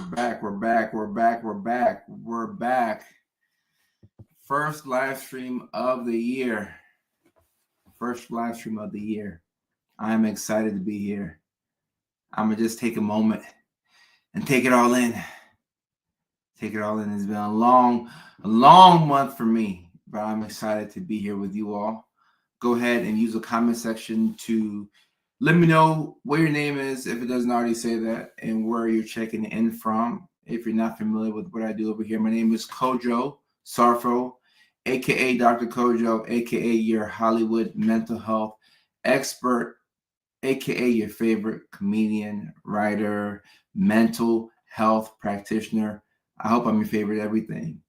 back. We're back. We're back. We're back. We're back. First live stream of the year. First live stream of the year. I'm excited to be here. I'm going to just take a moment and take it all in. Take it all in. It's been a long month for me, but I'm excited to be here with you all. Go ahead and use the comment section to let me know what your name is, if it doesn't already say that, and where you're checking in from. If you're not familiar with what I do over here, my name is Kojo Sarfo, aka Dr. Kojo, aka your Hollywood mental health expert, aka your favorite comedian, writer, mental health practitioner. I hope I'm your favorite everything.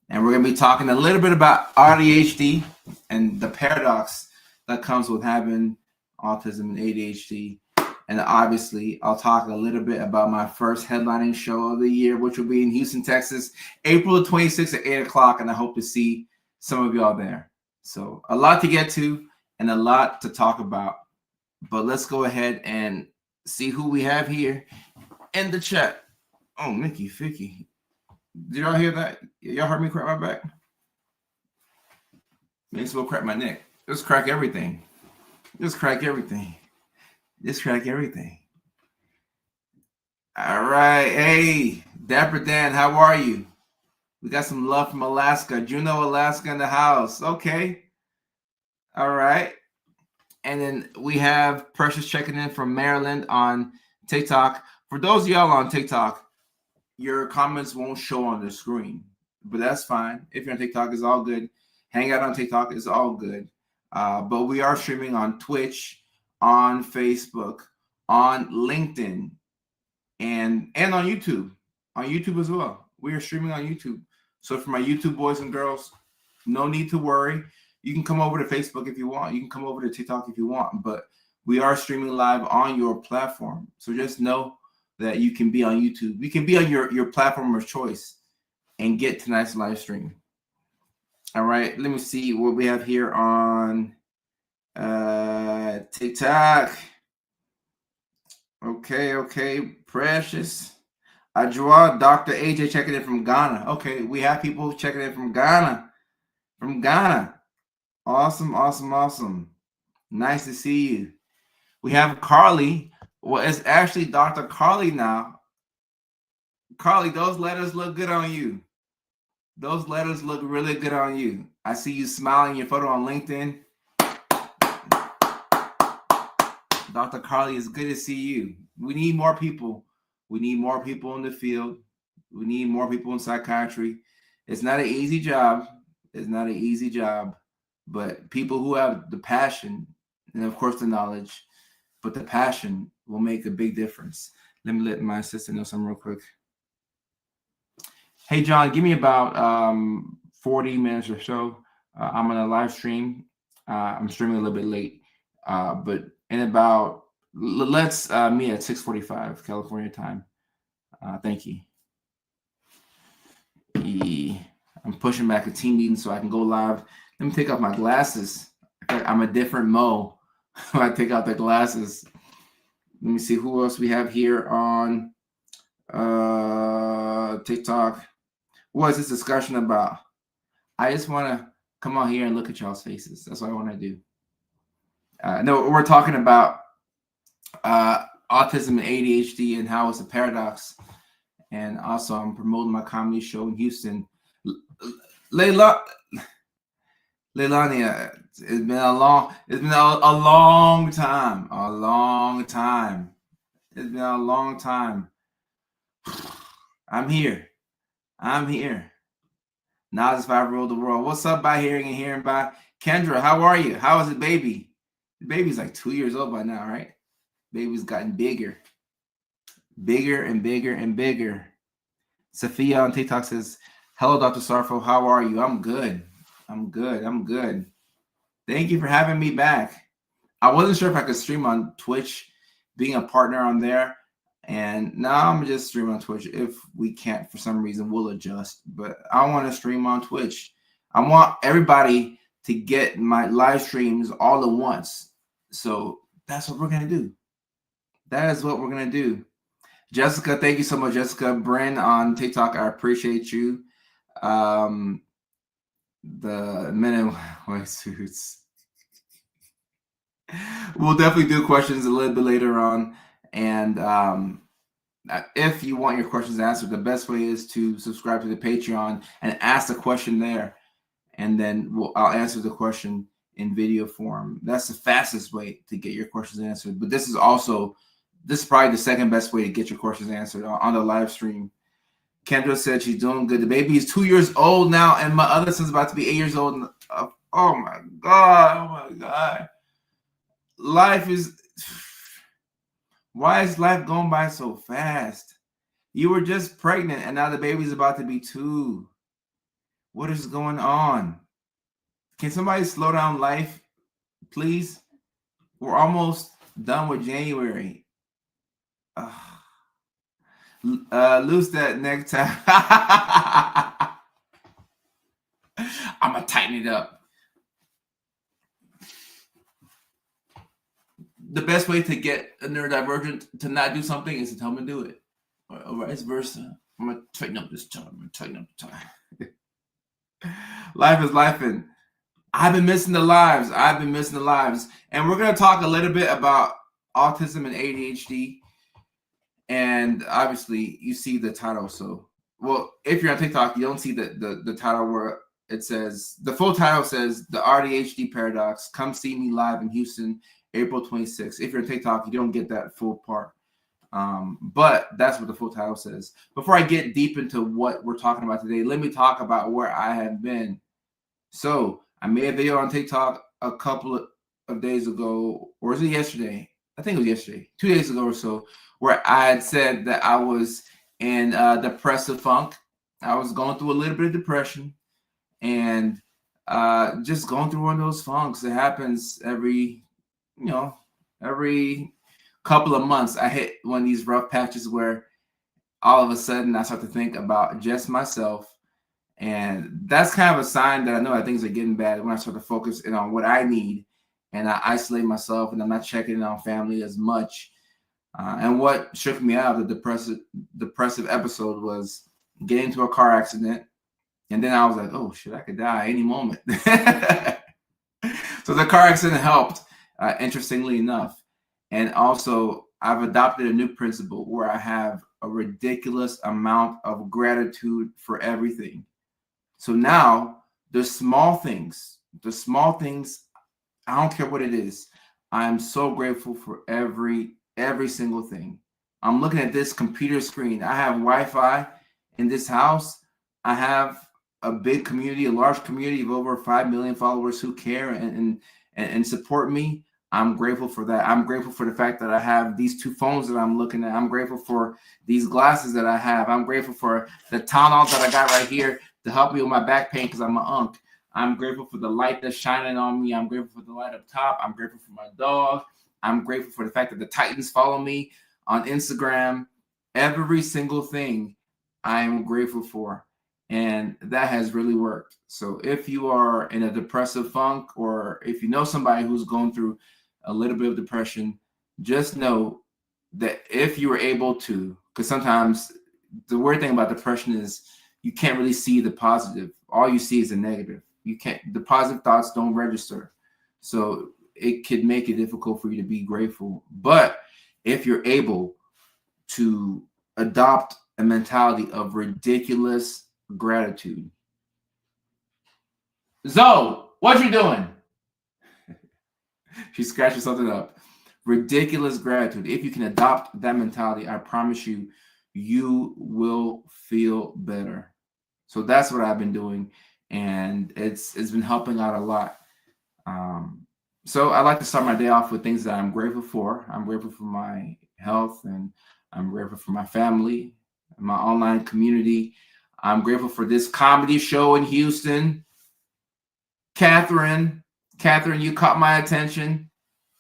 And we're going to be talking a little bit about AuDHD and the paradox that comes with having autism and ADHD. And obviously, I'll talk a little bit about my first headlining show of the year, which will be in Houston, Texas, April 26th at 8 o'clock. And I hope to see some of y'all there. So a lot to get to and a lot to talk about. But let's go ahead and see who we have here in the chat. Oh, Mickey Ficky. Did y'all hear that? Y'all heard me crack my back? Makes me crack my neck. Just crack everything. Just crack everything. Just crack everything. All right. Hey, Dapper Dan, how are you? We got some love from Alaska. Juneau, Alaska in the house. Okay. All right. And then we have Precious checking in from Maryland on TikTok. For those of y'all on TikTok, your comments won't show on the screen, but that's fine. If you're on TikTok, it's all good. Hang out on TikTok, it's all good. But we are streaming on Twitch, on Facebook, on LinkedIn, and on YouTube. On YouTube as well. We are streaming on YouTube. So for my YouTube boys and girls, no need to worry. You can come over to Facebook if you want. You can come over to TikTok if you want. But we are streaming live on your platform. So just know that you can be on YouTube. You can be on your platform of choice and get tonight's live stream. All right, let me see what we have here on TikTok. Okay, Precious. Ajua, Dr. AJ checking in from Ghana. Okay, we have people checking in from Ghana. Awesome. Nice to see you. We have Carly. Well, it's actually Dr. Carly now. Carly, those letters look good on you. Those letters look really good on you. I see you smiling your photo on LinkedIn. Dr. Carly, it's good to see you. We need more people. We need more people in the field. We need more people in psychiatry. It's not an easy job. But people who have the passion and, of course, the knowledge, but the passion will make a big difference. Let me let my assistant know something real quick. Hey, John, give me about 40 minutes or so. I'm on a live stream. I'm streaming a little bit late, but in about, let's meet at 6:45 California time. Thank you. I'm pushing back a team meeting so I can go live. Let me take off my glasses. I'm a different Mo when I take out the glasses. Let me see who else we have here on TikTok. What is this discussion about? I just want to come on here and look at y'all's faces. That's what I want to do. No, we're talking about autism and ADHD and how it's a paradox. And also, I'm promoting my comedy show in Houston. Leilani, it's been a long time. It's been a long time. I'm here. Now this 5-year-old the world. What's up by hearing by Kendra? How are you? How is the baby? The baby's like 2 years old by now, right? Baby's gotten bigger and bigger. Sophia on TikTok says, "Hello, Dr. Sarfo. How are you? I'm good. Thank you for having me back. I wasn't sure if I could stream on Twitch, being a partner on there. And now I'm just streaming on Twitch. If we can't, for some reason, we'll adjust. But I want to stream on Twitch. I want everybody to get my live streams all at once. So that's what we're going to do. That is what we're going to do. Jessica, thank you so much, Jessica. Bryn on TikTok, I appreciate you. The men in white suits. We'll definitely do questions a little bit later on. And if you want your questions answered, the best way is to subscribe to the Patreon and ask the question there. And then I'll answer the question in video form. That's the fastest way to get your questions answered. But this is probably the second best way to get your questions answered on the live stream. Kendra said she's doing good. The baby is 2 years old now, and my other son's about to be 8 years old. Oh my God. Oh my God. Life is. Why is life going by so fast? You were just pregnant, and now the baby's about to be 2. What is going on? Can somebody slow down life, please? We're almost done with January. Loose that necktie. I'm going to tighten it up. The best way to get a neurodivergent to not do something is to tell them to do it. Or vice versa. I'm going to tighten up this time. I'm going to tighten up the time. Life is life, and I've been missing the lives. And we're going to talk a little bit about autism and ADHD. And obviously, you see the title. So, well, if you're on TikTok, you don't see the title where it says, the full title says, The AuDHD Paradox. Come see me live in Houston, April 26th. If you're on TikTok, you don't get that full part. But that's what the full title says. Before I get deep into what we're talking about today, let me talk about where I have been. So I made a video on TikTok a couple of days ago, or was it yesterday? I think it was yesterday, 2 days ago or so, where I had said that I was in depressive funk. I was going through a little bit of depression and just going through one of those funks. It happens every couple of months. I hit one of these rough patches where all of a sudden I start to think about just myself. And that's kind of a sign that I know that things are getting bad when I start to focus in on what I need and I isolate myself and I'm not checking in on family as much. And what shook me out of the depressive episode was getting into a car accident. And then I was like, oh shit, I could die any moment. So the car accident helped, interestingly enough. And also, I've adopted a new principle where I have a ridiculous amount of gratitude for everything. So now the small things, I don't care what it is. I'm so grateful for every single thing. I'm looking at this computer screen. I have Wi-Fi in this house. I have a big community, a large community of over 5 million followers who care and support me. I'm grateful for that. I'm grateful for the fact that I have these 2 phones that I'm looking at. I'm grateful for these glasses that I have. I'm grateful for the Tylenol that I got right here to help me with my back pain because I'm an unk. I'm grateful for the light that's shining on me. I'm grateful for the light up top. I'm grateful for my dog. I'm grateful for the fact that the Titans follow me on Instagram. Every single thing I am grateful for. And that has really worked. So if you are in a depressive funk, or if you know somebody who's going through a little bit of depression, just know that if you were able to, because sometimes the weird thing about depression is you can't really see the positive. All you see is the negative. The positive thoughts don't register. So it could make it difficult for you to be grateful. But if you're able to adopt a mentality of ridiculous gratitude. Zoe, what you doing? She's scratching something up. Ridiculous gratitude. If you can adopt that mentality, I promise you, you will feel better. So that's what I've been doing, and it's been helping out a lot. So I like to start my day off with things that I'm grateful for. I'm grateful for my health, and I'm grateful for my family, my online community. I'm grateful for this comedy show in Houston. Catherine, you caught my attention.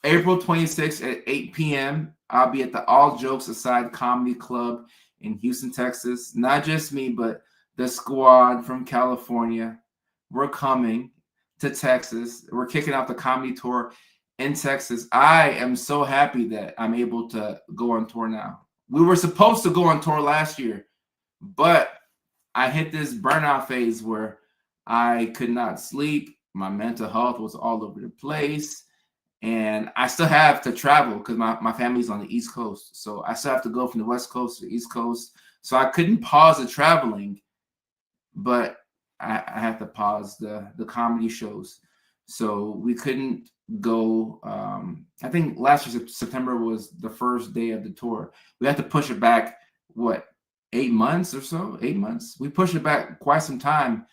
April 26th at 8 p.m. I'll be at the All Jokes Aside Comedy Club in Houston, Texas. Not just me, but the squad from California. We're coming to Texas. We're kicking off the comedy tour in Texas. I am so happy that I'm able to go on tour now. We were supposed to go on tour last year, but I hit this burnout phase where I could not sleep. My mental health was all over the place. And I still have to travel because my family's on the East Coast. So I still have to go from the West Coast to the East Coast. So I couldn't pause the traveling, but I had to pause the comedy shows. So we couldn't go. I think last year, September was the first day of the tour. We had to push it back, what, 8 months or so? 8 months? We pushed it back quite some time.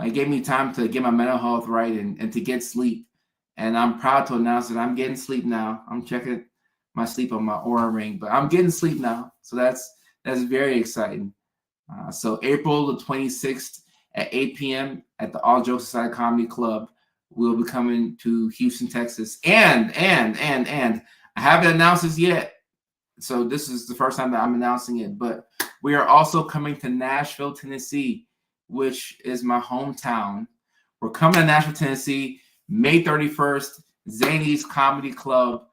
It gave me time to get my mental health right and to get sleep. And I'm proud to announce that I'm getting sleep now. I'm checking my sleep on my Aura ring, but I'm getting sleep now. So that's very exciting. So April the 26th at 8 p.m. at the All Jokes Aside Comedy Club, we'll be coming to Houston, Texas. And I haven't announced this yet. So this is the first time that I'm announcing it, but we are also coming to Nashville, Tennessee, which is my hometown. We're coming to Nashville, Tennessee, May 31st, Zany's Comedy Club.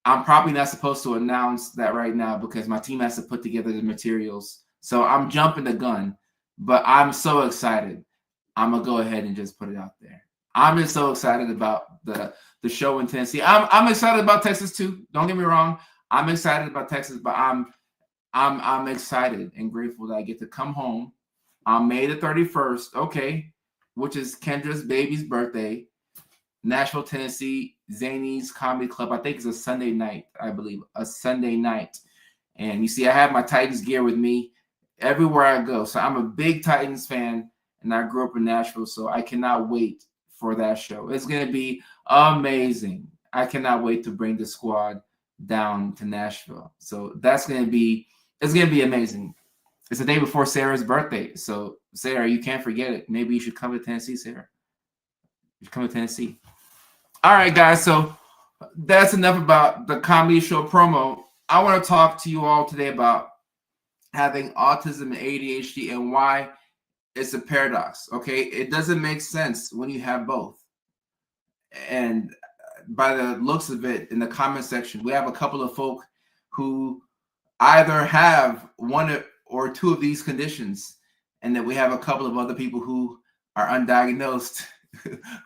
I'm probably not supposed to announce that right now because my team has to put together the materials. So I'm jumping the gun, but I'm so excited. I'm going to go ahead and just put it out there. I'm just so excited about the show in Tennessee. I'm excited about Texas too. Don't get me wrong. I'm excited about Texas, but I'm excited and grateful that I get to come home on May the 31st, okay, which is Kendra's baby's birthday. Nashville, Tennessee, Zany's Comedy Club. I think it's a Sunday night, I believe, a Sunday night. And you see, I have my Titans gear with me everywhere I go. So I'm a big Titans fan, and I grew up in Nashville, so I cannot wait for that show. It's going to be amazing. I cannot wait to bring the squad down to Nashville. So it's going to be amazing. It's the day before Sarah's birthday. So, Sarah, you can't forget it. Maybe you should come to Tennessee, Sarah. You should come to Tennessee. All right, guys. So that's enough about the comedy show promo. I want to talk to you all today about having autism and ADHD and why it's a paradox. Okay. It doesn't make sense when you have both. And by the looks of it, in the comment section, we have a couple of folk who either have one or two of these conditions, and then we have a couple of other people who are undiagnosed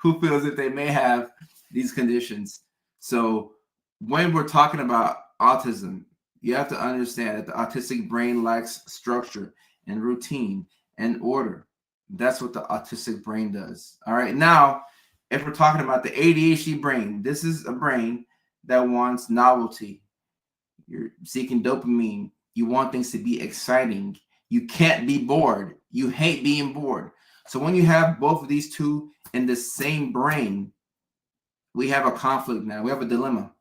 who feels that they may have these conditions. So when we're talking about autism, you have to understand that the autistic brain lacks structure and routine and order. That's what the autistic brain does. All right. Now, if we're talking about the ADHD brain, this is a brain that wants novelty. You're seeking dopamine. You want things to be exciting. You can't be bored. You hate being bored. So when you have both of these two in the same brain, we have a conflict now. We have a dilemma.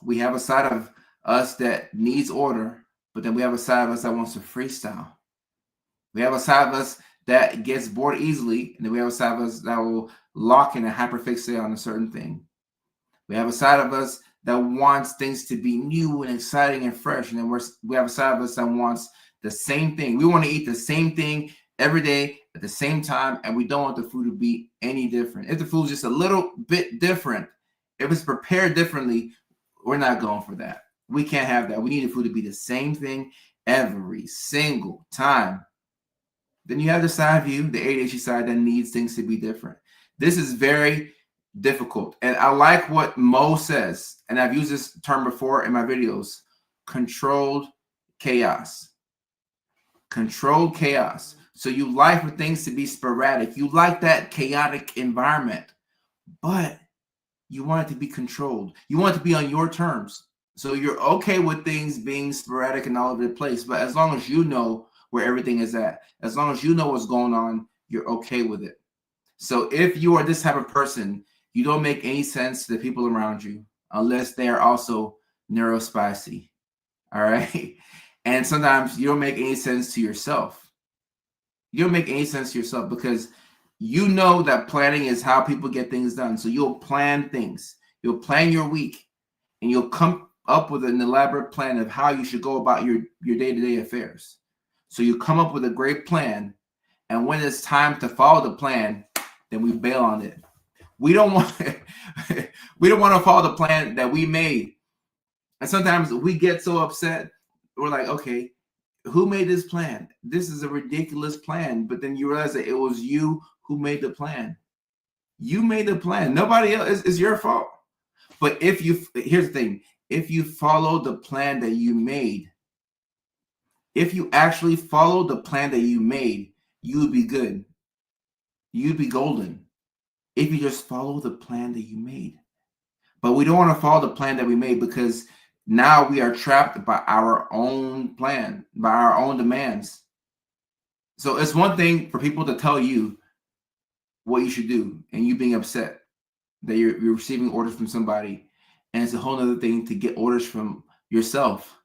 We have a side of us that needs order, but then we have a side of us that wants to freestyle. We have a side of us that gets bored easily, and then we have a side of us that will lock in and hyperfixate on a certain thing. We have a side of us that wants things to be new and exciting and fresh, and then we have a side of us that wants the same thing. We want to eat the same thing every day at the same time, and we don't want the food to be any different. If the food's just a little bit different, if it's prepared differently, we're not going for that. We can't have that. We need the food to be the same thing every single time. Then you have the side of you, the ADHD side, that needs things to be different. This is very difficult. And I like what Mo says, and I've used this term before in my videos: controlled chaos. Controlled chaos. So you like for things to be sporadic. You like that chaotic environment, but you want it to be controlled. You want it to be on your terms. So you're okay with things being sporadic and all over the place, but as long as you know where everything is at, as long as you know what's going on, you're okay with it. So if you are this type of person, you don't make any sense to the people around you unless they are also neurospicy. All right. And sometimes you don't make any sense to yourself. You don't make any sense to yourself because you know that planning is how people get things done. So you'll plan things. You'll plan your week, and you'll come up with an elaborate plan of how you should go about your day-to-day affairs. So you come up with a great plan, and when it's time to follow the plan, then we bail on it. We don't want to follow the plan that we made. And sometimes we get so upset we're like, okay, who made this plan? This is a ridiculous plan. But then you realize that it was you who made the plan. You made the plan. Nobody else. It's your fault. But here's the thing. If you follow the plan that you made, if you actually follow the plan that you made, you would be good. You'd be golden if you just follow the plan that you made. But we don't want to follow the plan that we made because now we are trapped by our own plan, by our own demands. So it's one thing for people to tell you what you should do and you being upset that you're receiving orders from somebody. And it's a whole other thing to get orders from yourself.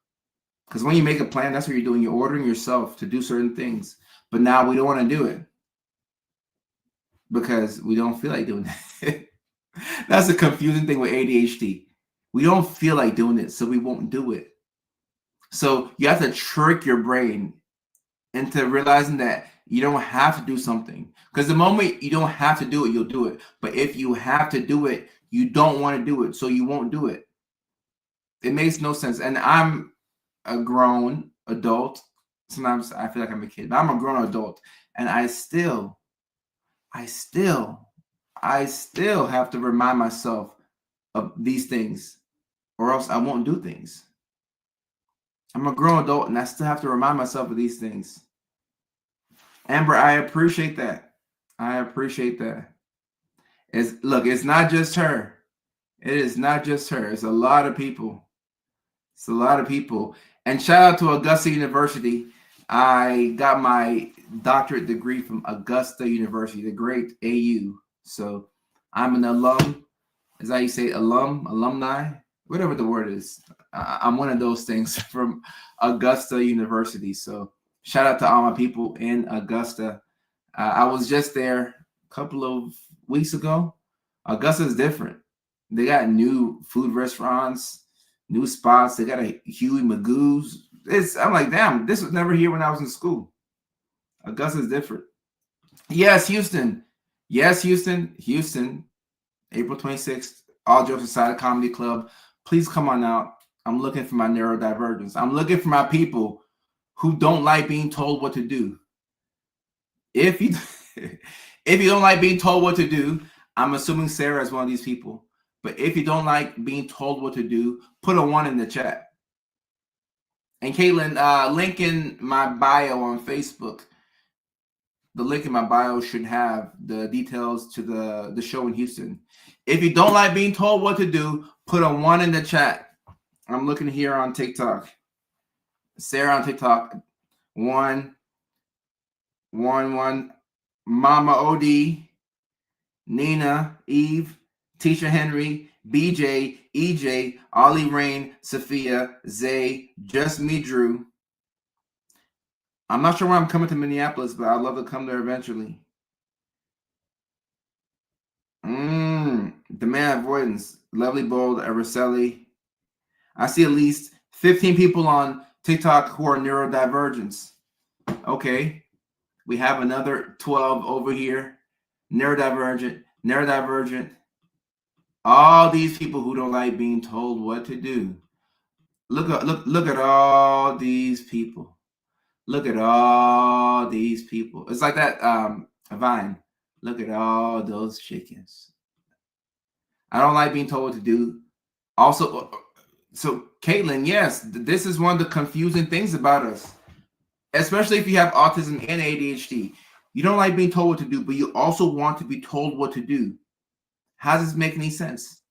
Because when you make a plan, that's what you're doing. You're ordering yourself to do certain things. But now we don't want to do it because we don't feel like doing it. That's the confusing thing with ADHD. We don't feel like doing it, so we won't do it. So you have to trick your brain into realizing that you don't have to do something. Because the moment you don't have to do it, you'll do it. But if you have to do it, you don't want to do it, so you won't do it. It makes no sense. And I'm a grown adult. Sometimes I feel like I'm a kid, but I'm a grown adult. And I still have to remind myself of these things, or else I won't do things. I'm a grown adult and I still have to remind myself of these things. Amber, I appreciate that. I appreciate that. Look, it's not just her. It is not just her. It's a lot of people. It's a lot of people. And shout out to Augusta University. I got my doctorate degree from Augusta University, the great AU. So I'm an alum. Is that how you say alumni? Whatever the word is. I'm one of those things from Augusta University. So shout out to all my people in Augusta. I was just there a couple of weeks ago. Augusta is different. They got new food restaurants, new spots. They got a Huey Magoo's. I'm like, damn, this was never here when I was in school. Augusta is different. Yes, Houston. Yes, Houston. Houston. April 26th. All Jokes Aside Comedy Club. Please come on out. I'm looking for my neurodivergence. I'm looking for my people who don't like being told what to do. If you don't like being told what to do, I'm assuming Sarah is one of these people. But if you don't like being told what to do, put a 1 in the chat. And Caitlin, link in my bio on Facebook. The link in my bio should have the details to the show in Houston. If you don't like being told what to do, put a 1 in the chat. I'm looking here on TikTok. Sarah on TikTok. 1, 1, 1. Mama OD, Nina, Eve, Teacher Henry, BJ, EJ, Ollie Rain, Sophia, Zay, Just Me, Drew. I'm not sure when I'm coming to Minneapolis, but I'd love to come there eventually. Demand Avoidance, Lovely Bold, Araceli. I see at least 15 people on TikTok who are neurodivergents. Okay. We have another 12 over here. Neurodivergent. All these people who don't like being told what to do. Look at all these people. Look at all these people. It's like that Vine. Look at all those chickens. I don't like being told what to do. Also, so Caitlin, yes, this is one of the confusing things about us. Especially if you have autism and ADHD. You don't like being told what to do, but you also want to be told what to do. How does this make any sense?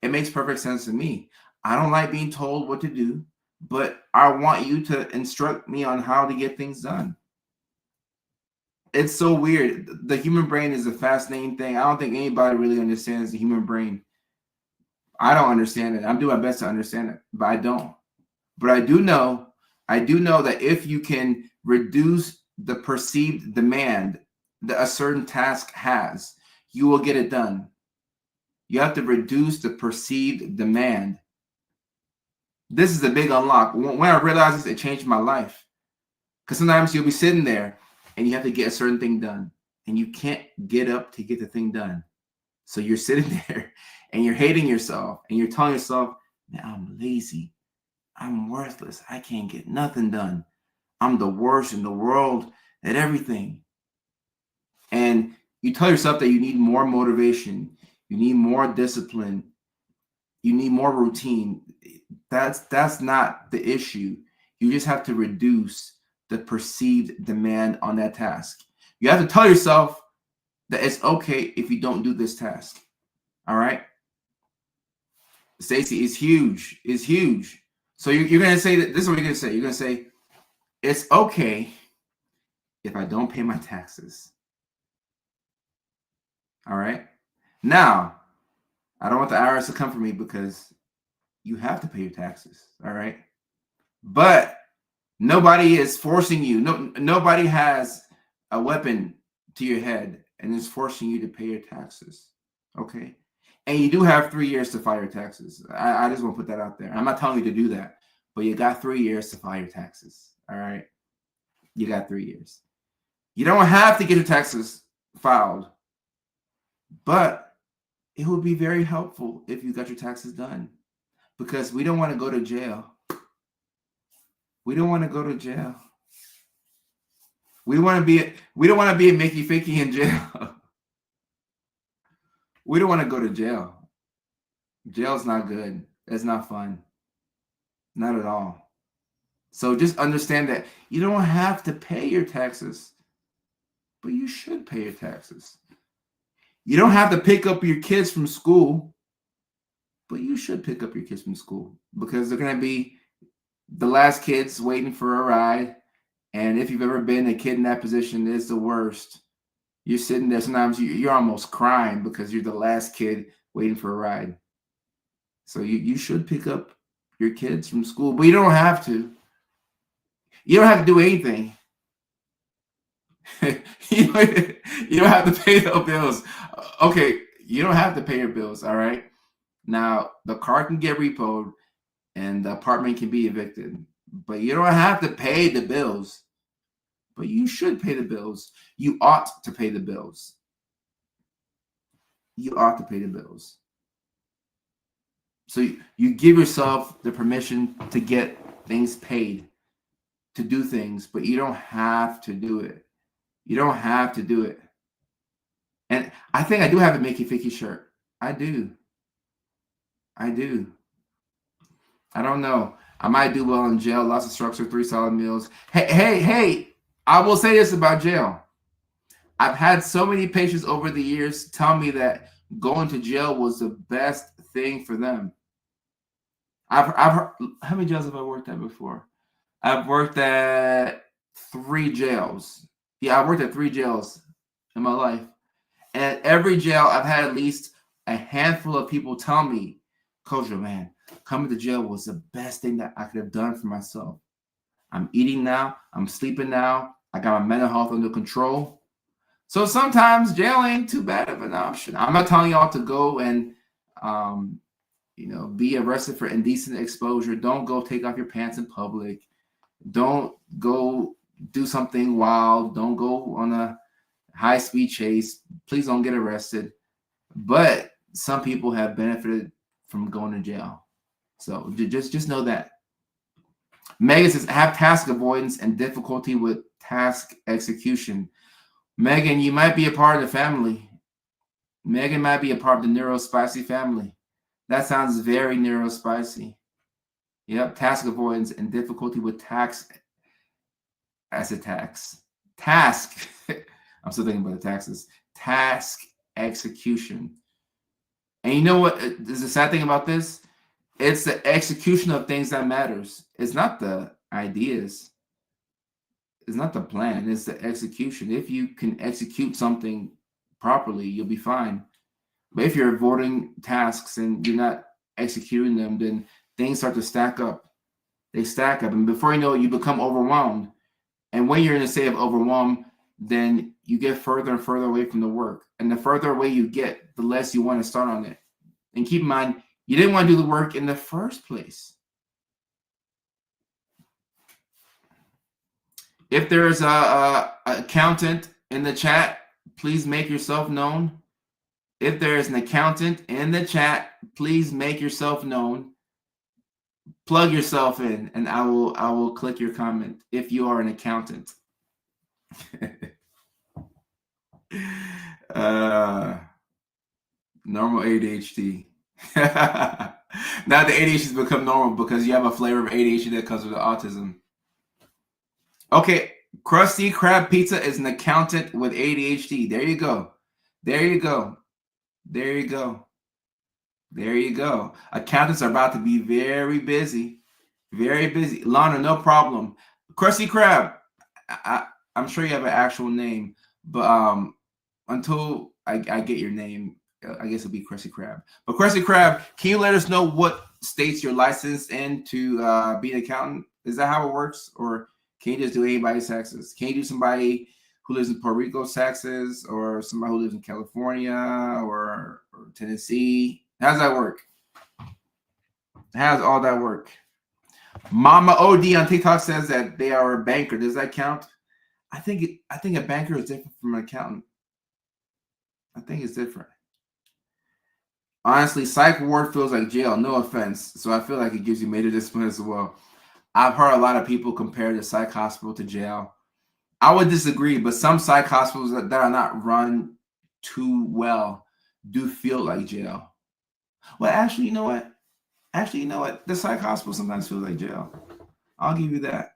It makes perfect sense to me. I don't like being told what to do, but I want you to instruct me on how to get things done. It's so weird. The human brain is a fascinating thing. I don't think anybody really understands the human brain. I don't understand it. I'm doing my best to understand it, but I don't. But I do know that if you can reduce the perceived demand that a certain task has, you will get it done. You have to reduce the perceived demand. This is a big unlock. When I realized this, it changed my life. Because sometimes you'll be sitting there and you have to get a certain thing done. And you can't get up to get the thing done. So you're sitting there and you're hating yourself. And you're telling yourself, man, I'm lazy. I'm worthless. I can't get nothing done. I'm the worst in the world at everything. And you tell yourself that you need more motivation, you need more discipline, you need more routine. That's not the issue. You just have to reduce the perceived demand on that task. You have to tell yourself that it's okay if you don't do this task. All right. Stacy, is huge. Is huge. So you're going to say that this is what you're going to say. You're going to say, it's okay if I don't pay my taxes. All right. Now, I don't want the IRS to come for me because you have to pay your taxes. All right. But nobody is forcing you. Nobody has a weapon to your head and is forcing you to pay your taxes. Okay. And you do have 3 years to file your taxes. I just want to put that out there. I'm not telling you to do that, but you got 3 years to file your taxes. All right. You got 3 years. You don't have to get your taxes filed, but it would be very helpful if you got your taxes done, because we don't want to go to jail. We don't want to go to jail. We don't want to be a Mickey Ficky in jail. We don't want to go to jail. Jail's not good. It's not fun. Not at all. So just understand that you don't have to pay your taxes, but you should pay your taxes. You don't have to pick up your kids from school, but you should pick up your kids from school, because they're going to be the last kids waiting for a ride. And if you've ever been a kid in that position, it's the worst. You're sitting there, sometimes you're almost crying because you're the last kid waiting for a ride. So you should pick up your kids from school, but you don't have to. You don't have to do anything. You don't have to pay no bills. Okay, you don't have to pay your bills, all right? Now, the car can get repoed and the apartment can be evicted, but you don't have to pay the bills. But you should pay the bills. You ought to pay the bills. You ought to pay the bills. So you give yourself the permission to get things paid, to do things, but you don't have to do it. You don't have to do it. And I think I do have a Mickey Ficky shirt. I do. I do. I don't know. I might do well in jail. Lots of structure, 3 solid meals. Hey. I will say this about jail. I've had so many patients over the years tell me that going to jail was the best thing for them. I've heard, how many jails have I worked at before? I've worked at 3 jails. Yeah, I worked at 3 jails in my life. And at every jail, I've had at least a handful of people tell me, Coach, man, coming to jail was the best thing that I could have done for myself. I'm eating now. I'm sleeping now. I got my mental health under control. So sometimes jail ain't too bad of an option. I'm not telling y'all to go and, be arrested for indecent exposure. Don't go take off your pants in public. Don't go do something wild. Don't go on a high-speed chase. Please don't get arrested. But some people have benefited from going to jail. So just know that. Megan says, have task avoidance and difficulty with task execution. Megan, you might be a part of the family. Megan might be a part of the neurospicy family. That sounds very neurospicy. Yep, task avoidance and difficulty with task. I said tax. Task. I'm still thinking about the taxes. Task execution. And you know what is the sad thing about this? It's the execution of things that matters. It's not the ideas. It's not the plan. It's the execution. If you can execute something properly, you'll be fine. But if you're avoiding tasks and you're not executing them, then things start to stack up. They stack up. And before you know it, you become overwhelmed. And when you're in a state of overwhelm, then you get further and further away from the work. And the further away you get, the less you want to start on it. And keep in mind, you didn't want to do the work in the first place. If there's a accountant in the chat, please make yourself known. If there is an accountant in the chat, please make yourself known. Plug yourself in, and I will click your comment if you are an accountant. Normal ADHD. Now the ADHD has become normal because you have a flavor of ADHD that comes with autism. Okay, Krusty Krab Pizza is an accountant with ADHD. There you go. There you go. There you go. There you go. Accountants are about to be very busy. Very busy. Lana, no problem. Krusty Krab, I'm sure you have an actual name, but until I get your name, I guess it'll be Krusty Krab. But Krusty Krab, can you let us know what states you're licensed in to be an accountant? Is that how it works? Or can you just do anybody's taxes? Can you do somebody who lives in Puerto Rico's taxes, or somebody who lives in California or Tennessee? How does that work? How does all that work? Mama OD on TikTok says that they are a banker. Does that count? I think a banker is different from an accountant. I think it's different. Honestly, psych ward feels like jail. No offense. So I feel like it gives you major discipline as well. I've heard a lot of people compare the psych hospital to jail. I would disagree, but some psych hospitals that are not run too well do feel like jail. Well, actually, you know what? The psych hospital sometimes feels like jail. I'll give you that.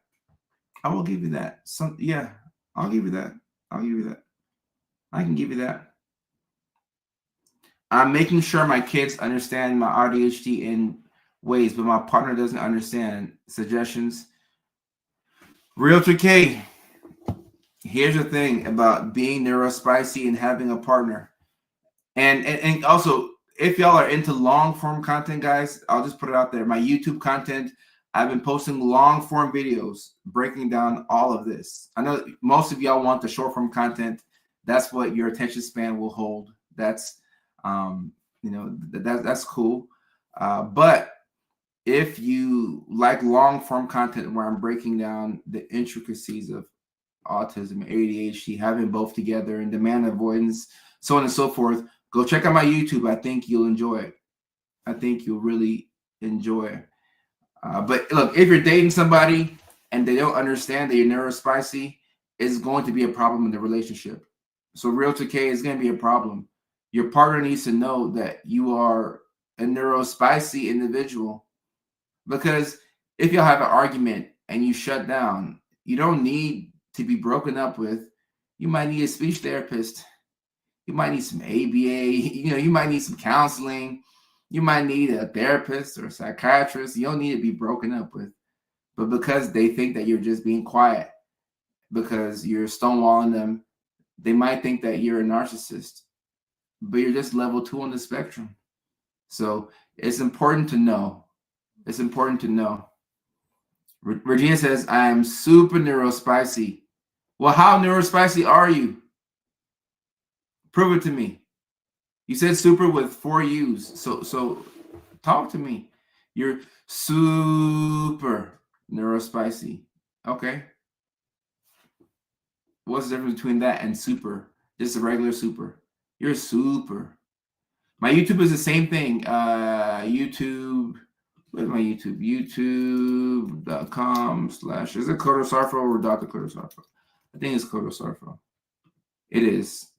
I will give you that. I'll give you that. I can give you that. I'm making sure my kids understand my AuDHD in ways, but my partner doesn't understand. Suggestions? Realtor K, here's the thing about being neurospicy and having a partner. And also, if y'all are into long form content, guys, I'll just put it out there. My YouTube content, I've been posting long form videos breaking down all of this. I know most of y'all want the short form content. That's what your attention span will hold. That's that's cool. But if you like long form content where I'm breaking down the intricacies of autism, ADHD, having both together, and demand avoidance, so on and so forth, go check out my YouTube. I think you'll enjoy it. I think you'll really enjoy it. But look, if you're dating somebody and they don't understand that you're neurospicy, it's going to be a problem in the relationship. So Realtor K is going to be a problem. Your partner needs to know that you are a neurospicy individual, because if you'll have an argument and you shut down, you don't need to be broken up with. You might need a speech therapist. You might need some ABA. You might need some counseling. You might need a therapist or a psychiatrist. You don't need to be broken up with. But because they think that you're just being quiet, because you're stonewalling them, they might think that you're a narcissist, but you're just level 2 on the spectrum. So it's important to know. It's important to know. Regina says, I am super neurospicy. Well, how neurospicy are you? Prove it to me. You said super with 4 U's. So talk to me. You're super neurospicy. Okay. What's the difference between that and super? Just a regular super. You're super. My YouTube is the same thing. YouTube. Where's my YouTube? YouTube.com/ is it Kodo Sarfo or Dr. Kodo Sarfo? I think it's Kodo Sarfo. It is.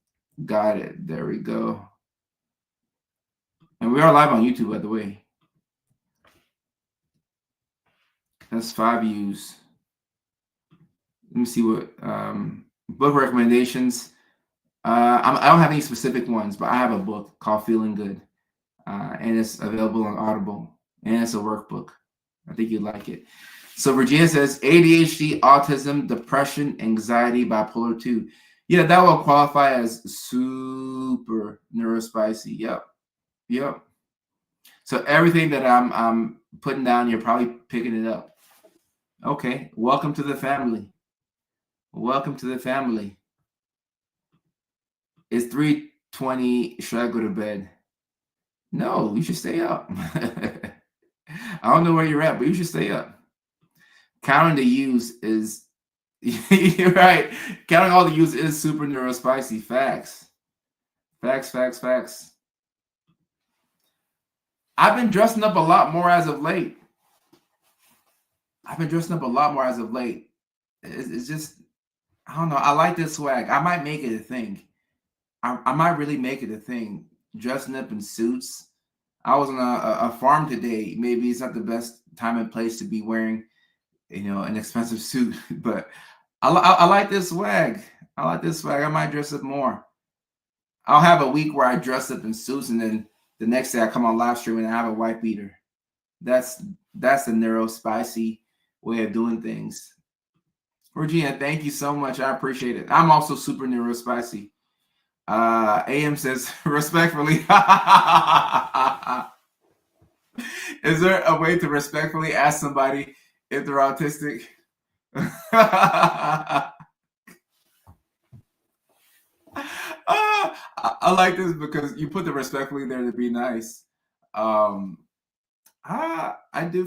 Got it. There we go. And we are live on YouTube, by the way. That's 5 U's. Let me see what book recommendations. I don't have any specific ones, but I have a book called Feeling Good, and it's available on Audible, and it's a workbook. I think you'd like it. So Virginia says ADHD, autism, depression, anxiety, bipolar 2. Yeah, that will qualify as super neurospicy. Yep. So everything that I'm putting down, you're probably picking it up. Okay, welcome to the family. Welcome to the family. It's 3:20. Should I go to bed? No, you should stay up. I don't know where you're at, but you should stay up. Counting the U's is you're right. Counting all the U's is super neurospicy. Facts. I've been dressing up a lot more as of late. I've been dressing up a lot more as of late. It's just, I don't know. I like this swag. I might make it a thing. I might really make it a thing. Dressing up in suits. I was on a farm today. Maybe it's not the best time and place to be wearing, an expensive suit, but I like this swag. I like this swag. I might dress up more. I'll have a week where I dress up in suits, and then the next day I come on live stream and I have a white beater. That's the neuro spicy way of doing things. Regina, thank you so much. I appreciate it. I'm also super neuro spicy. AM says respectfully. Is there a way to respectfully ask somebody if they're autistic? I like this because you put the respectfully there to be nice. I do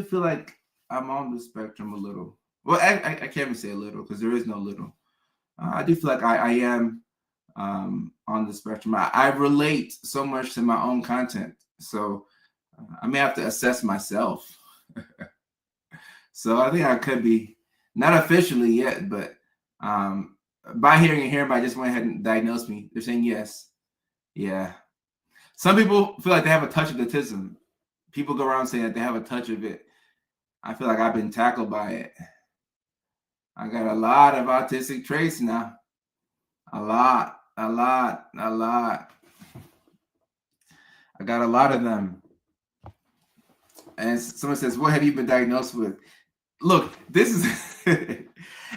feel like I'm on the spectrum a little. Well, I can't even say a little because there is no little. I do feel like I am on the spectrum. I relate so much to my own content, so I may have to assess myself. So I think I could be, not officially yet, but by hearing and hearing, I just went ahead and diagnosed me. They're saying yes. Yeah. Some people feel like they have a touch of autism. People go around saying that they have a touch of it. I feel like I've been tackled by it. I got a lot of autistic traits now. A lot. I got a lot of them. And someone says, what have you been diagnosed with? Look, this is,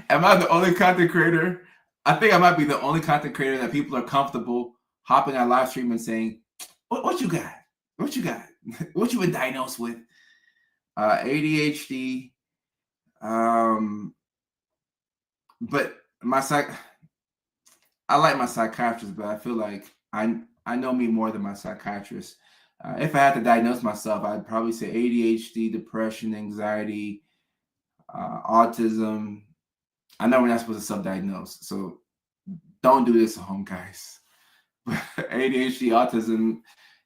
am I the only content creator? I think I might be the only content creator that people are comfortable hopping on live stream and saying, what you got? What you got? What you been diagnosed with? ADHD. But I like my psychiatrist, but I feel like I know me more than my psychiatrist. If I had to diagnose myself, I'd probably say ADHD, depression, anxiety, autism. I know we're not supposed to self-diagnose, so don't do this at home, guys. ADHD, autism,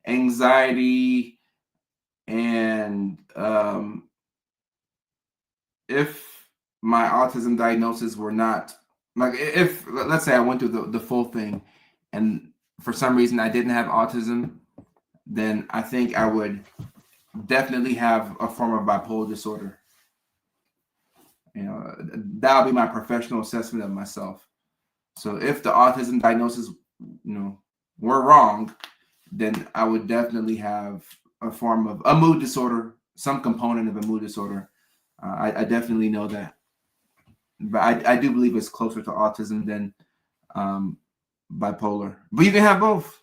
anxiety, and if my autism diagnosis were not, like, if let's say I went through the full thing and for some reason I didn't have autism, then I think I would definitely have a form of bipolar disorder. That would be my professional assessment of myself. So if the autism diagnosis, were wrong, then I would definitely have a form of a mood disorder, some component of a mood disorder. I definitely know that. But I do believe it's closer to autism than bipolar. But you can have both.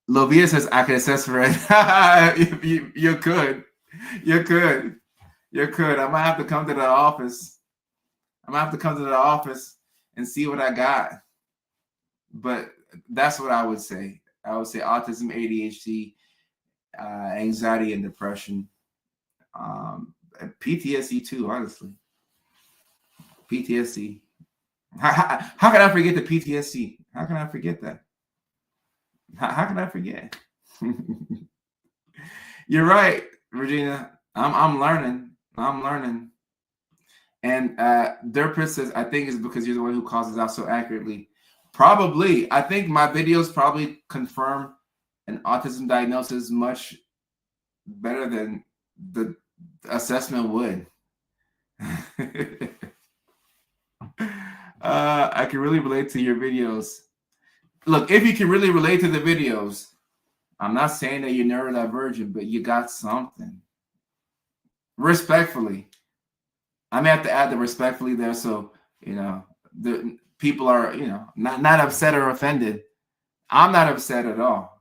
Lovia says, I can assess for it. You could. I might have to come to the office. And see what I got. But that's what I would say. I would say autism, ADHD, anxiety, and depression. PTSD too, honestly. PTSD. How can I forget the PTSD? How can I forget that? How can I forget? You're right, Regina. I'm learning. And Derpris says, I think it's because you're the one who calls it out so accurately. Probably. I think my videos probably confirm an autism diagnosis much better than the assessment would. I can really relate to your videos. Look, if you can really relate to the videos, I'm not saying that you're neurodivergent, but you got something. Respectfully. I may have to add the respectfully there, so the people are not upset or offended. I'm not upset at all.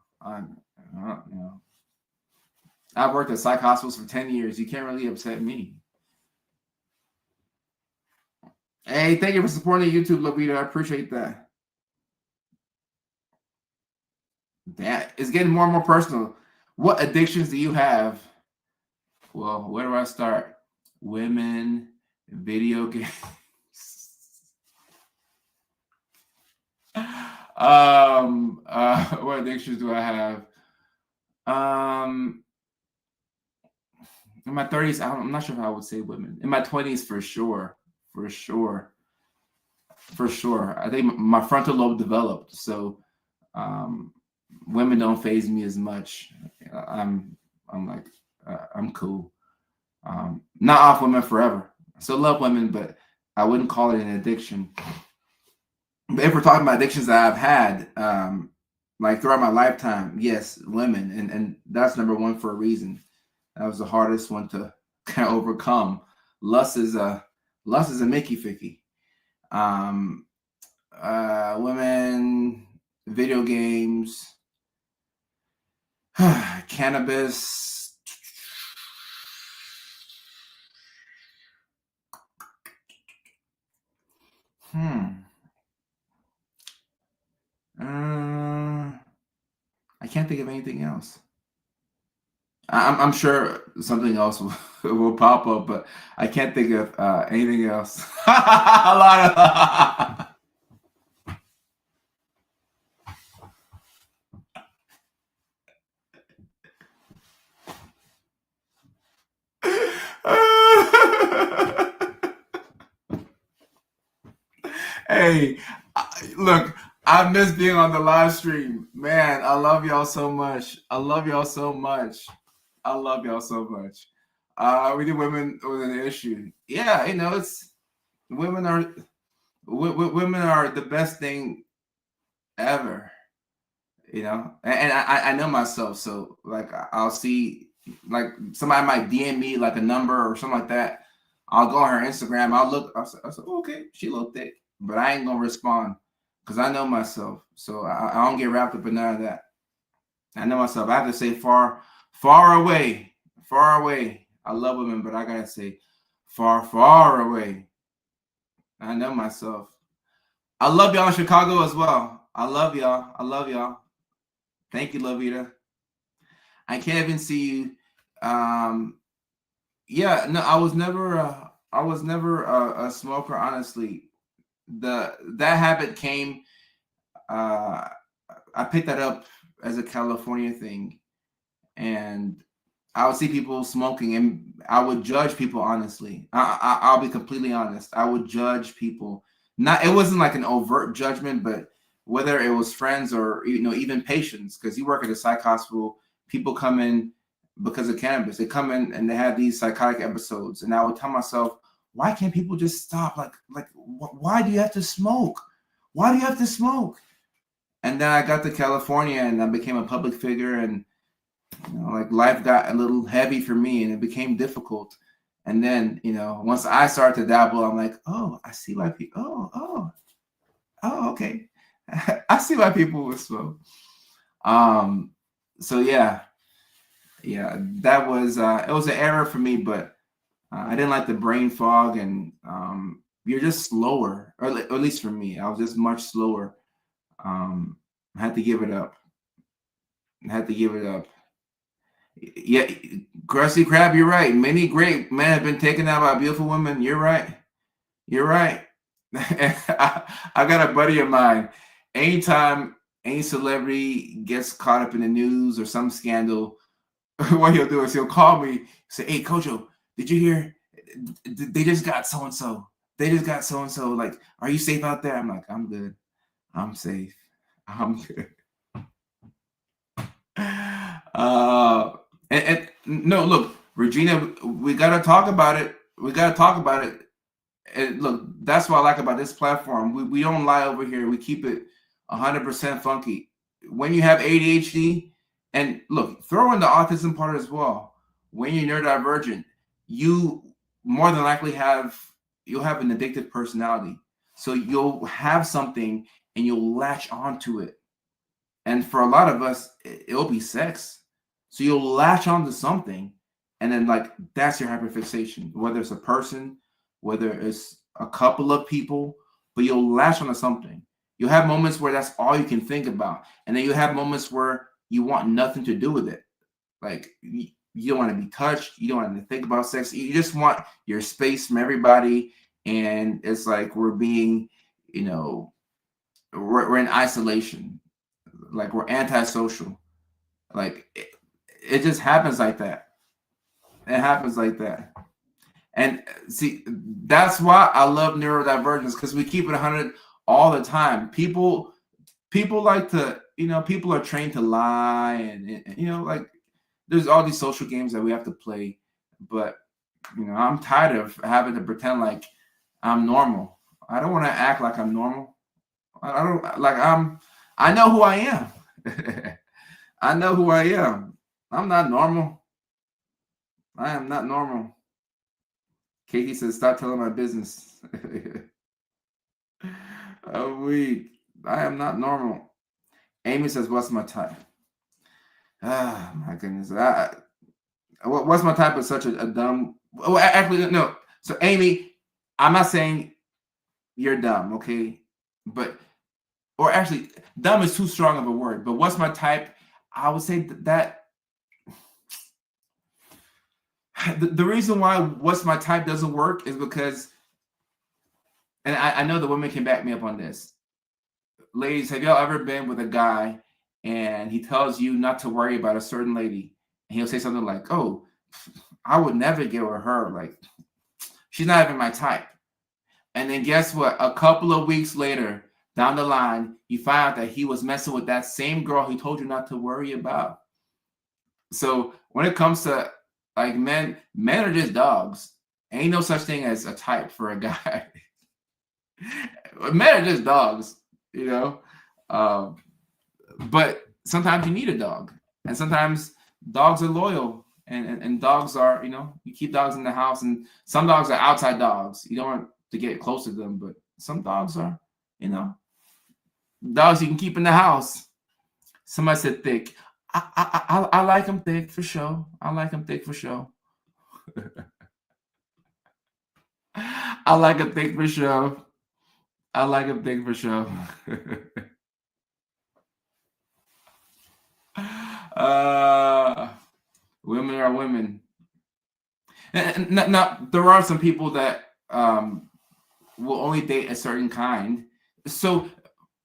I've worked at psych hospitals for 10 years. You can't really upset me. Hey, thank you for supporting the YouTube, Lobita. I appreciate that. It's getting more and more personal. What addictions do you have? Well, where do I start? Women, video games. What addictions do I have? In my 30s, I'm not sure if I would say women. In my 20s, for sure, for sure, for sure. I think my frontal lobe developed, so um, women don't phase me as much. I'm like I'm cool. Not off women forever. I still love women, but I wouldn't call it an addiction. But if we're talking about addictions that I've had, like throughout my lifetime, yes, women, and that's number one for a reason. That was the hardest one to kind of overcome. Lust is a Mickey Ficky. Um, Women, video games, cannabis. Hmm. I can't think of anything else. I'm sure something else will pop up, but I can't think of anything else. A lot of. Hey, look, I miss being on the live stream. Man, I love y'all so much. I love y'all so much. I love y'all so much. We do women with an issue. Yeah, it's women are women are the best thing ever. And I know myself, so like I'll see like somebody might DM me like a number or something like that. I'll go on her Instagram. I'll look. I say, okay, she look thick, but I ain't gonna respond because I know myself. So I don't get wrapped up in none of that. I know myself. I have to say far away, far away. I love women, but I gotta say far away. I know myself. I love y'all in Chicago as well. I love y'all. I love y'all. Thank you, Lavita. I can't even see you. Yeah, no, I was never a smoker. Honestly, that habit came. Uh, I picked that up as a California thing, and I would see people smoking, and I would judge people. Honestly, I'll be completely honest. I would judge people. Not it wasn't like an overt judgment, but whether it was friends or even patients, because you work at a psych hospital, people come in because of cannabis. They come in and they have these psychotic episodes, and I would tell myself, why can't people just stop? Why do you have to smoke? Why do you have to smoke? And then I got to California, and I became a public figure, and like life got a little heavy for me and it became difficult. And then, once I started to dabble, I'm like, oh, I see why people, okay. I see why people would smoke. So yeah, that was, it was an error for me, but I didn't like the brain fog and you're just slower, or at least for me, I was just much slower. I had to give it up. Yeah, Krusty Krab, you're right. Many great men have been taken out by beautiful women. You're right. You're right. I got a buddy of mine. Anytime any celebrity gets caught up in the news or some scandal, what he'll do is he'll call me, say, "Hey, Kojo, did you hear? They just got so and so. They just got so and so. Like, are you safe out there?" I'm like, "I'm good. I'm safe. I'm good." And no, look, Regina, we gotta talk about it. We gotta talk about it. And look, that's what I like about this platform. We don't lie over here. We keep it 100% funky. When you have ADHD, and look, throw in the autism part as well. When you're neurodivergent, you more than likely you'll have an addictive personality. So you'll have something and you'll latch onto it. And for a lot of us, it'll be sex. So you'll latch onto something, and then like that's your hyperfixation, whether it's a person, whether it's a couple of people, but you'll latch onto something. You'll have moments where that's all you can think about. And then you have moments where you want nothing to do with it. Like you don't want to be touched, you don't want to think about sex. You just want your space from everybody. And it's like we're being, we're in isolation. Like we're antisocial. Like it just happens like that. It happens like that. And see, that's why I love neurodivergence, because we keep it 100 all the time. People like to, people are trained to lie, and like there's all these social games that we have to play. But I'm tired of having to pretend like I'm normal. I don't want to act like I'm normal. I don't like I know who I am. I know who I am. I'm not normal. I am not normal. Katie says, stop telling my business. Oh, weak. I am not normal. Amy says, what's my type? Ah, my goodness. What's my type is such a dumb. Well, actually, no. So, Amy, I'm not saying you're dumb, okay? Or actually, dumb is too strong of a word. But what's my type? I would say that the reason why what's my type doesn't work is because, and I know the women can back me up on this. Ladies, have y'all ever been with a guy and he tells you not to worry about a certain lady, and he'll say something like, oh, I would never get with her, like she's not even my type. And then guess what? A couple of weeks later, down the line, you find out that he was messing with that same girl he told you not to worry about. So when it comes to like men are just dogs. Ain't no such thing as a type for a guy. Men are just dogs, but sometimes you need a dog, and sometimes dogs are loyal, and dogs are, you keep dogs in the house, and some dogs are outside dogs. You don't want to get close to them, but some dogs are, dogs you can keep in the house. Somebody said thick. I like them thick for sure. I like them thick for sure. I like them thick for sure. I like them thick for sure. Women are women. And now there are some people that will only date a certain kind. So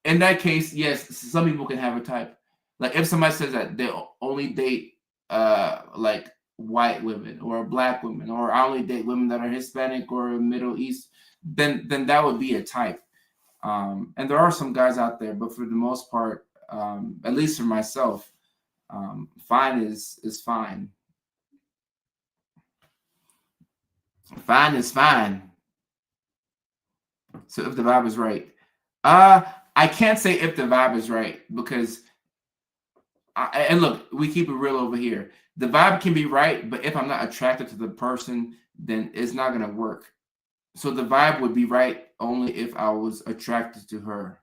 in that case, yes, some people can have a type. Like if somebody says that they only date like white women or black women, or I only date women that are Hispanic or Middle East, then that would be a type. And there are some guys out there, but for the most part, at least for myself, fine is fine. Fine is fine. So if the vibe is right, I can't say if the vibe is right, because and look, we keep it real over here. The vibe can be right, but if I'm not attracted to the person, then it's not gonna work. So the vibe would be right only if I was attracted to her.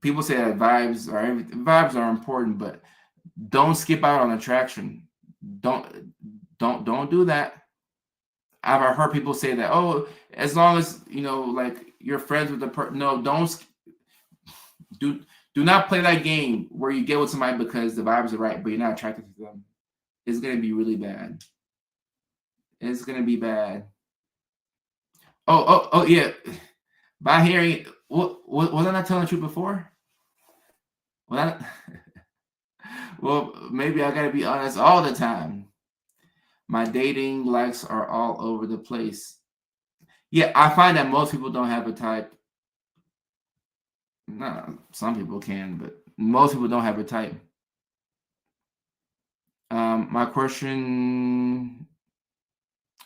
People say that vibes are important, but don't skip out on attraction. Don't do that. I've heard people say that, oh, as long as like you're friends with the person. No, don't do not play that game where you get with somebody because the vibes are right, but you're not attracted to them. It's gonna be really bad. It's gonna be bad. Oh yeah. By hearing, was I not telling the truth before? Well, maybe I gotta be honest all the time. My dating likes are all over the place. Yeah, I find that most people don't have a type. No, some people can, but most people don't have a type. My question,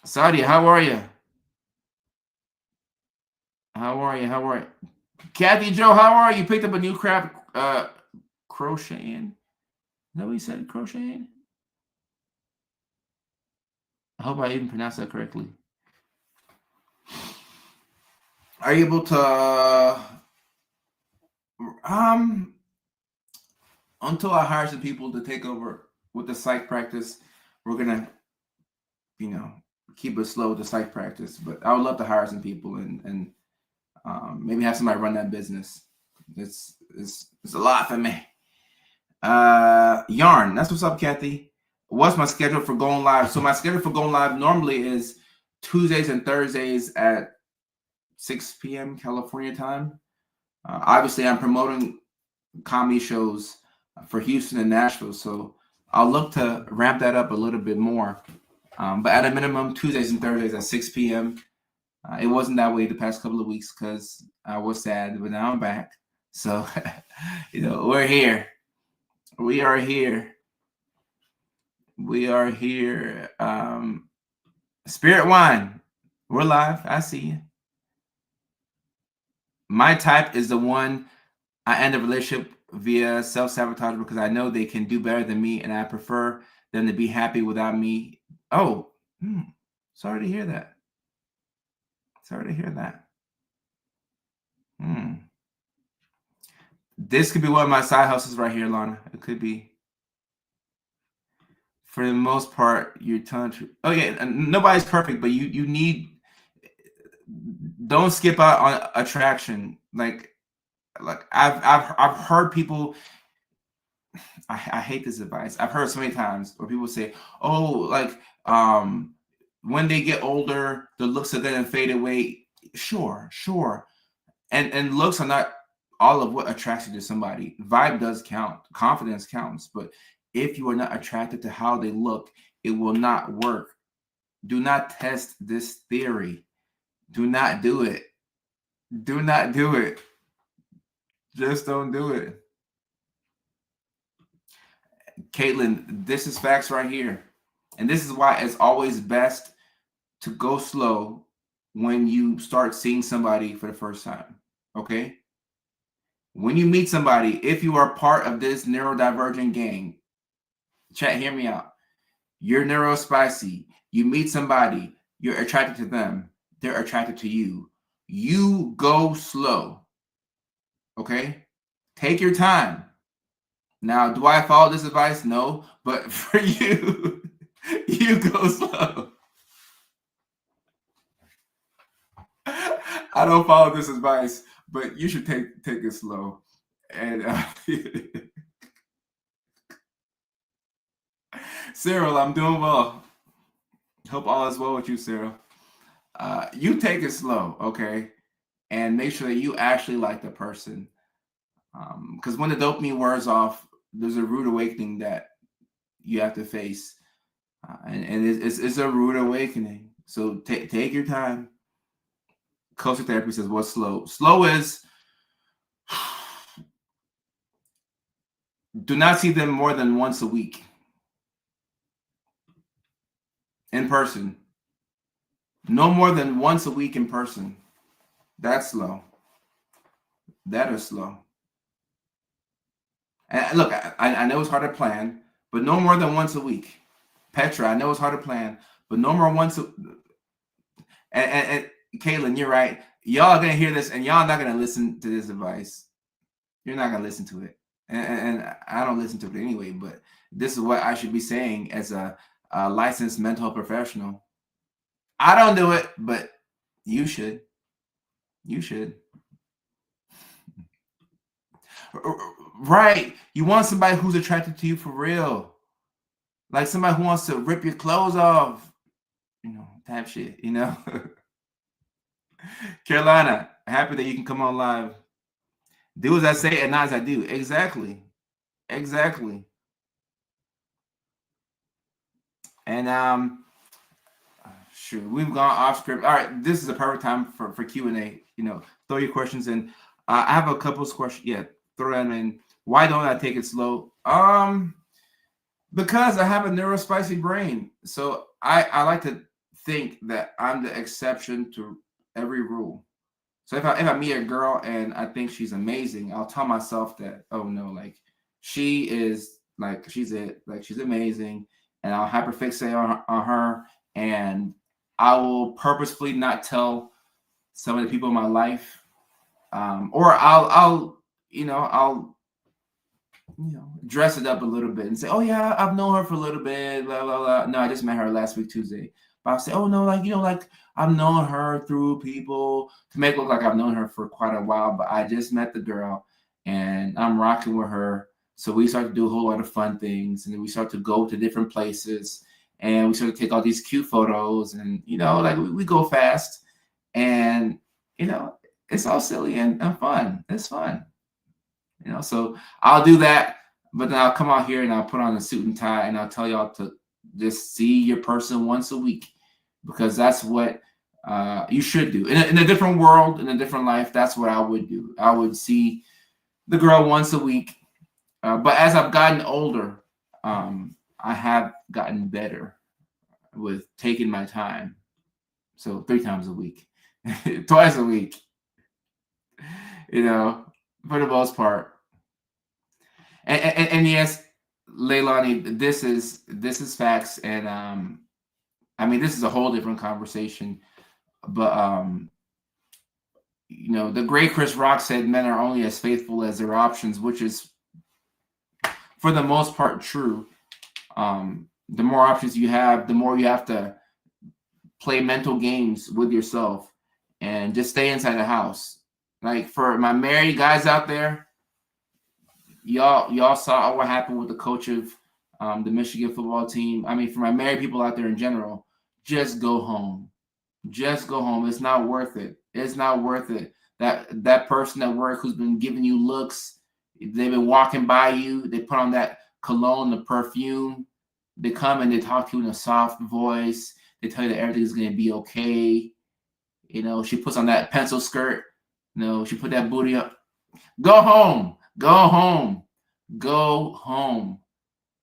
Saudi, how are you? How are you? Kathy Joe, how are you? Picked up a new craft crocheting. Is that what you said? Crocheting? I hope I even pronounced that correctly. Are you able to until I hire some people to take over with the psych practice, we're gonna, keep it slow with the psych practice. But I would love to hire some people and maybe have somebody run that business. It's a lot for me. Yarn. That's what's up, Kathy. What's my schedule for going live? So my schedule for going live normally is Tuesdays and Thursdays at 6 p.m. California time. Obviously, I'm promoting comedy shows for Houston and Nashville. So I'll look to ramp that up a little bit more. But at a minimum, Tuesdays and Thursdays at 6 p.m. It wasn't that way the past couple of weeks because I was sad, but now I'm back. So, we're here. We are here. We are here. Spirit Wine, we're live. I see you. My type is the one I end a relationship via self-sabotage because I know they can do better than me and I prefer them to be happy without me. Oh, sorry to hear that. Sorry to hear that. This could be one of my side hustles right here, Lana. It could be. For the most part, you're telling the truth. Oh yeah, nobody's perfect, but you need. Don't skip out on attraction. Like I've heard people. I hate this advice. I've heard so many times where people say, "Oh, like when they get older, the looks are gonna fade away." Sure, and looks are not all of what attracts you to somebody. Vibe does count. Confidence counts, but if you are not attracted to how they look, it will not work. Do not test this theory. Do not do it. Do not do it. Just don't do it. Caitlin, this is facts right here. And this is why it's always best to go slow when you start seeing somebody for the first time. Okay? When you meet somebody, if you are part of this neurodivergent gang, chat, hear me out. You're neurospicy. You meet somebody, you're attracted to them, they're attracted to you. You go slow. Okay? Take your time. Now, do I follow this advice? No, but for you, you go slow. I don't follow this advice, but you should take it slow. And Cyril, I'm doing well. Hope all is well with you, Cyril. You take it slow, okay? And make sure that you actually like the person. Because when the dopamine wears off, there's a rude awakening that you have to face. And it's a rude awakening. So take your time. Culture therapy says, what's slow? Slow is do not see them more than once a week in person. No more than once a week in person. That's slow. That is slow. And look, I know it's hard to plan, but no more than once a week. Petra, I know it's hard to plan, but no more once a. And Caitlin, you're right. Y'all are gonna hear this, and y'all not gonna listen to this advice. You're not gonna listen to it, and I don't listen to it anyway. But this is what I should be saying as a licensed mental health professional. I don't do it, but you should. You should. Right. You want somebody who's attracted to you for real. Like somebody who wants to rip your clothes off. Type shit, Carolina, happy that you can come on live. Do as I say and not as I do. Exactly. And sure, we've gone off script. All right, this is a perfect time for Q&A. Throw your questions in. I have a couple of questions. Yeah, throw them in. Why don't I take it slow? Because I have a neurospicy brain. So I like to think that I'm the exception to every rule. So if I meet a girl and I think she's amazing, I'll tell myself that, oh no, like she is like she's it, like she's amazing, and I'll hyperfixate on her, and I will purposefully not tell some of the people in my life, or I'll dress it up a little bit and say, oh yeah, I've known her for a little bit, blah blah blah. No, I just met her last week Tuesday. But I'll say, oh no, like I've known her through people to make it look like I've known her for quite a while, but I just met the girl and I'm rocking with her. So we start to do a whole lot of fun things, and then we start to go to different places, and we sort of take all these cute photos, and like we go fast, and it's all silly and fun. It's fun. So I'll do that. But then I'll come out here and I'll put on a suit and tie and I'll tell y'all to just see your person once a week, because that's what you should do. In a different world, in a different life, that's what I would do. I would see the girl once a week. But as I've gotten older, I have gotten better with taking my time. So 3 times a week, twice a week, for the most part. And yes, Leilani, this is facts, and I mean, this is a whole different conversation. But the great Chris Rock said men are only as faithful as their options, which is for the most part true. The more options you have, the more you have to play mental games with yourself and just stay inside the house. Like, for my married guys out there, y'all saw what happened with the coach of the Michigan football team. I mean, for my married people out there in general, just go home. Just go home. It's not worth it. It's not worth it. That person at work who's been giving you looks, they've been walking by you, they put on that cologne, the perfume, they come and they talk to you in a soft voice, they tell you that everything's going to be okay. She puts on that pencil skirt, she put that booty up. Go home. Go home. Go home.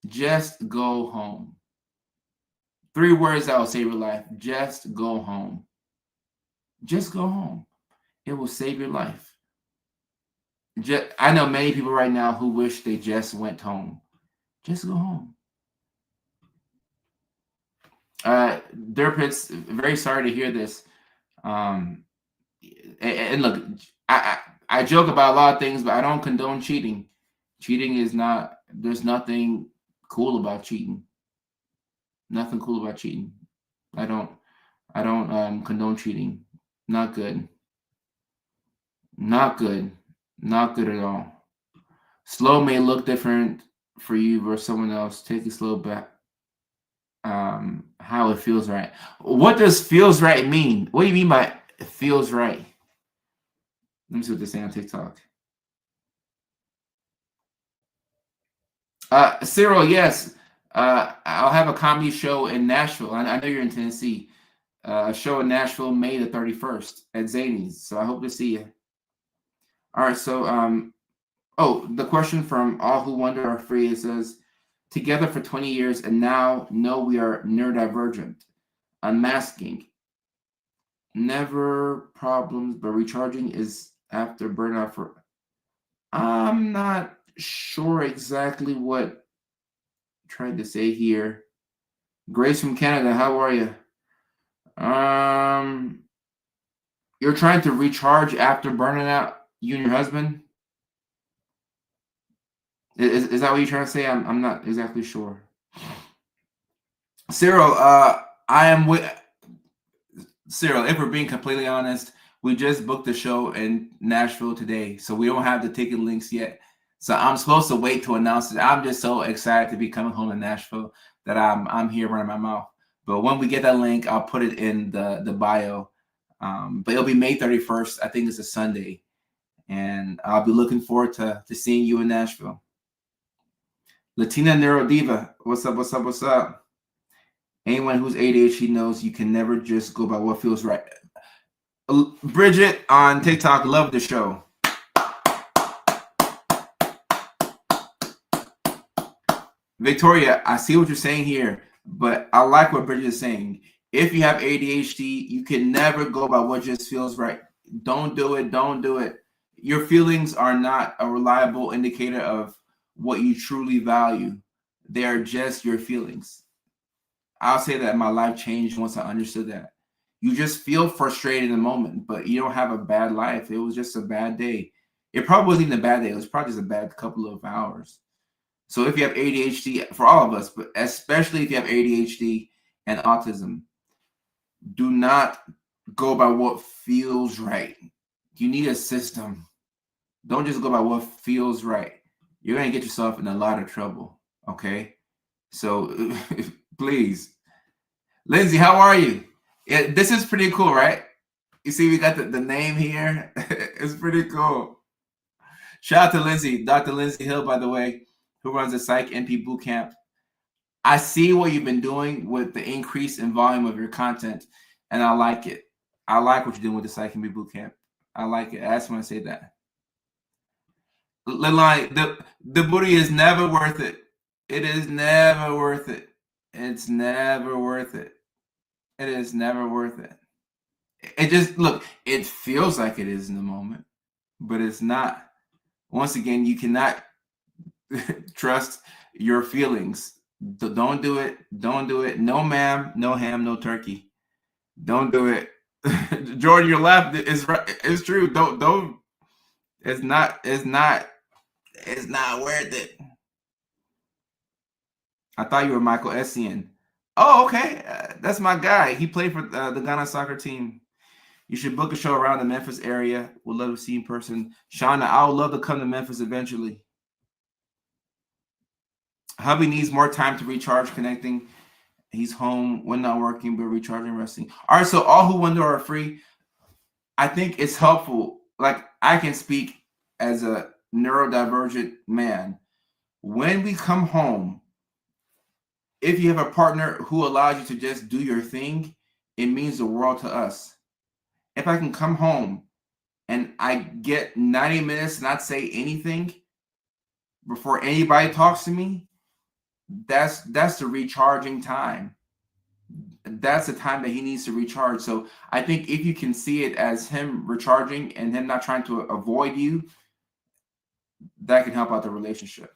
Just go home. 3 words that will save your life. Just go home. Just go home. It will save your life. I know many people right now who wish they just went home. Just go home. Derpitz, very sorry to hear this. And look, I joke about a lot of things, but I don't condone cheating. Cheating is not, there's nothing cool about cheating. Nothing cool about cheating. I don't condone cheating. Not good. Not good. Not good at all. Slow may look different for you versus someone else. Take it slow back. How it feels right. What does feels right mean? What do you mean by it feels right? Let me see what they say on TikTok. Cyril, yes. I'll have a comedy show in Nashville. I know you're in Tennessee. A show in Nashville, May the 31st at Zany's. So I hope to see you. All right. So, the question from All Who Wonder Are Free, it says, together for 20 years and now know we are neurodivergent. Unmasking. Never problems, but recharging is after burnout for. I'm not sure exactly what I'm trying to say here. Grace from Canada, how are you? You're trying to recharge after burning out, you and your husband? Is that what you're trying to say? I'm not exactly sure. Cyril, I am with Cyril. If we're being completely honest, we just booked the show in Nashville today, so we don't have the ticket links yet. So I'm supposed to wait to announce it. I'm just so excited to be coming home to Nashville that I'm here running my mouth. But when we get that link, I'll put it in the bio. But it'll be May 31st. I think it's a Sunday, and I'll be looking forward to seeing you in Nashville. Latina Neuro Diva, what's up? What's up? What's up? Anyone who's ADHD knows you can never just go by what feels right. Bridget on TikTok, love the show. Victoria, I see what you're saying here, but I like what Bridget is saying. If you have ADHD, you can never go by what just feels right. Don't do it. Don't do it. Your feelings are not a reliable indicator of what you truly value. They are just your feelings. I'll say that my life changed once I understood that. You just feel frustrated in the moment, but you don't have a bad life. It was just a bad day. It probably wasn't even a bad day. It was probably just a bad couple of hours. So if you have ADHD, for all of us, but especially if you have ADHD and autism, do not go by what feels right. You need a system. Don't just go by what feels right. You're going to get yourself in a lot of trouble, okay? So please. Lindsay, how are you? Yeah, this is pretty cool, right? You see we got the name here. It's pretty cool. Shout out to Lindsay, Dr. Lindsay Hill, by the way. who runs the Psych NP Bootcamp. I see what you've been doing with the increase in volume of your content, and I like it. I like what you're doing with the Psych NP Bootcamp. I like it. I just want to say that. Like the booty is never worth it. It is never worth it. It's never worth it. It is never worth it. It just look. It feels like it is in the moment, but it's not. Once again, you cannot trust your feelings. Don't do it. Don't do it. No, ma'am. No ham. No turkey. Don't do it. Jordan, your laugh is right. It's true. Don't. It's not. It's not. It's not worth it. I thought you were Michael Essien. Oh, okay. That's my guy. He played for the Ghana soccer team. You should book a show around the Memphis area. Would love to see you in person. Shauna, I would love to come to Memphis eventually. Hubby needs more time to recharge connecting. He's home when not working, but recharging, resting. All right, so all who wonder are free. I think it's helpful. Like, I can speak as a neurodivergent man. When we come home, if you have a partner who allows you to just do your thing, it means the world to us. If I can come home and I get 90 minutes not say anything before anybody talks to me, that's the recharging time. That's the time that he needs to recharge. So I think if you can see it as him recharging and him not trying to avoid you, that can help out the relationship.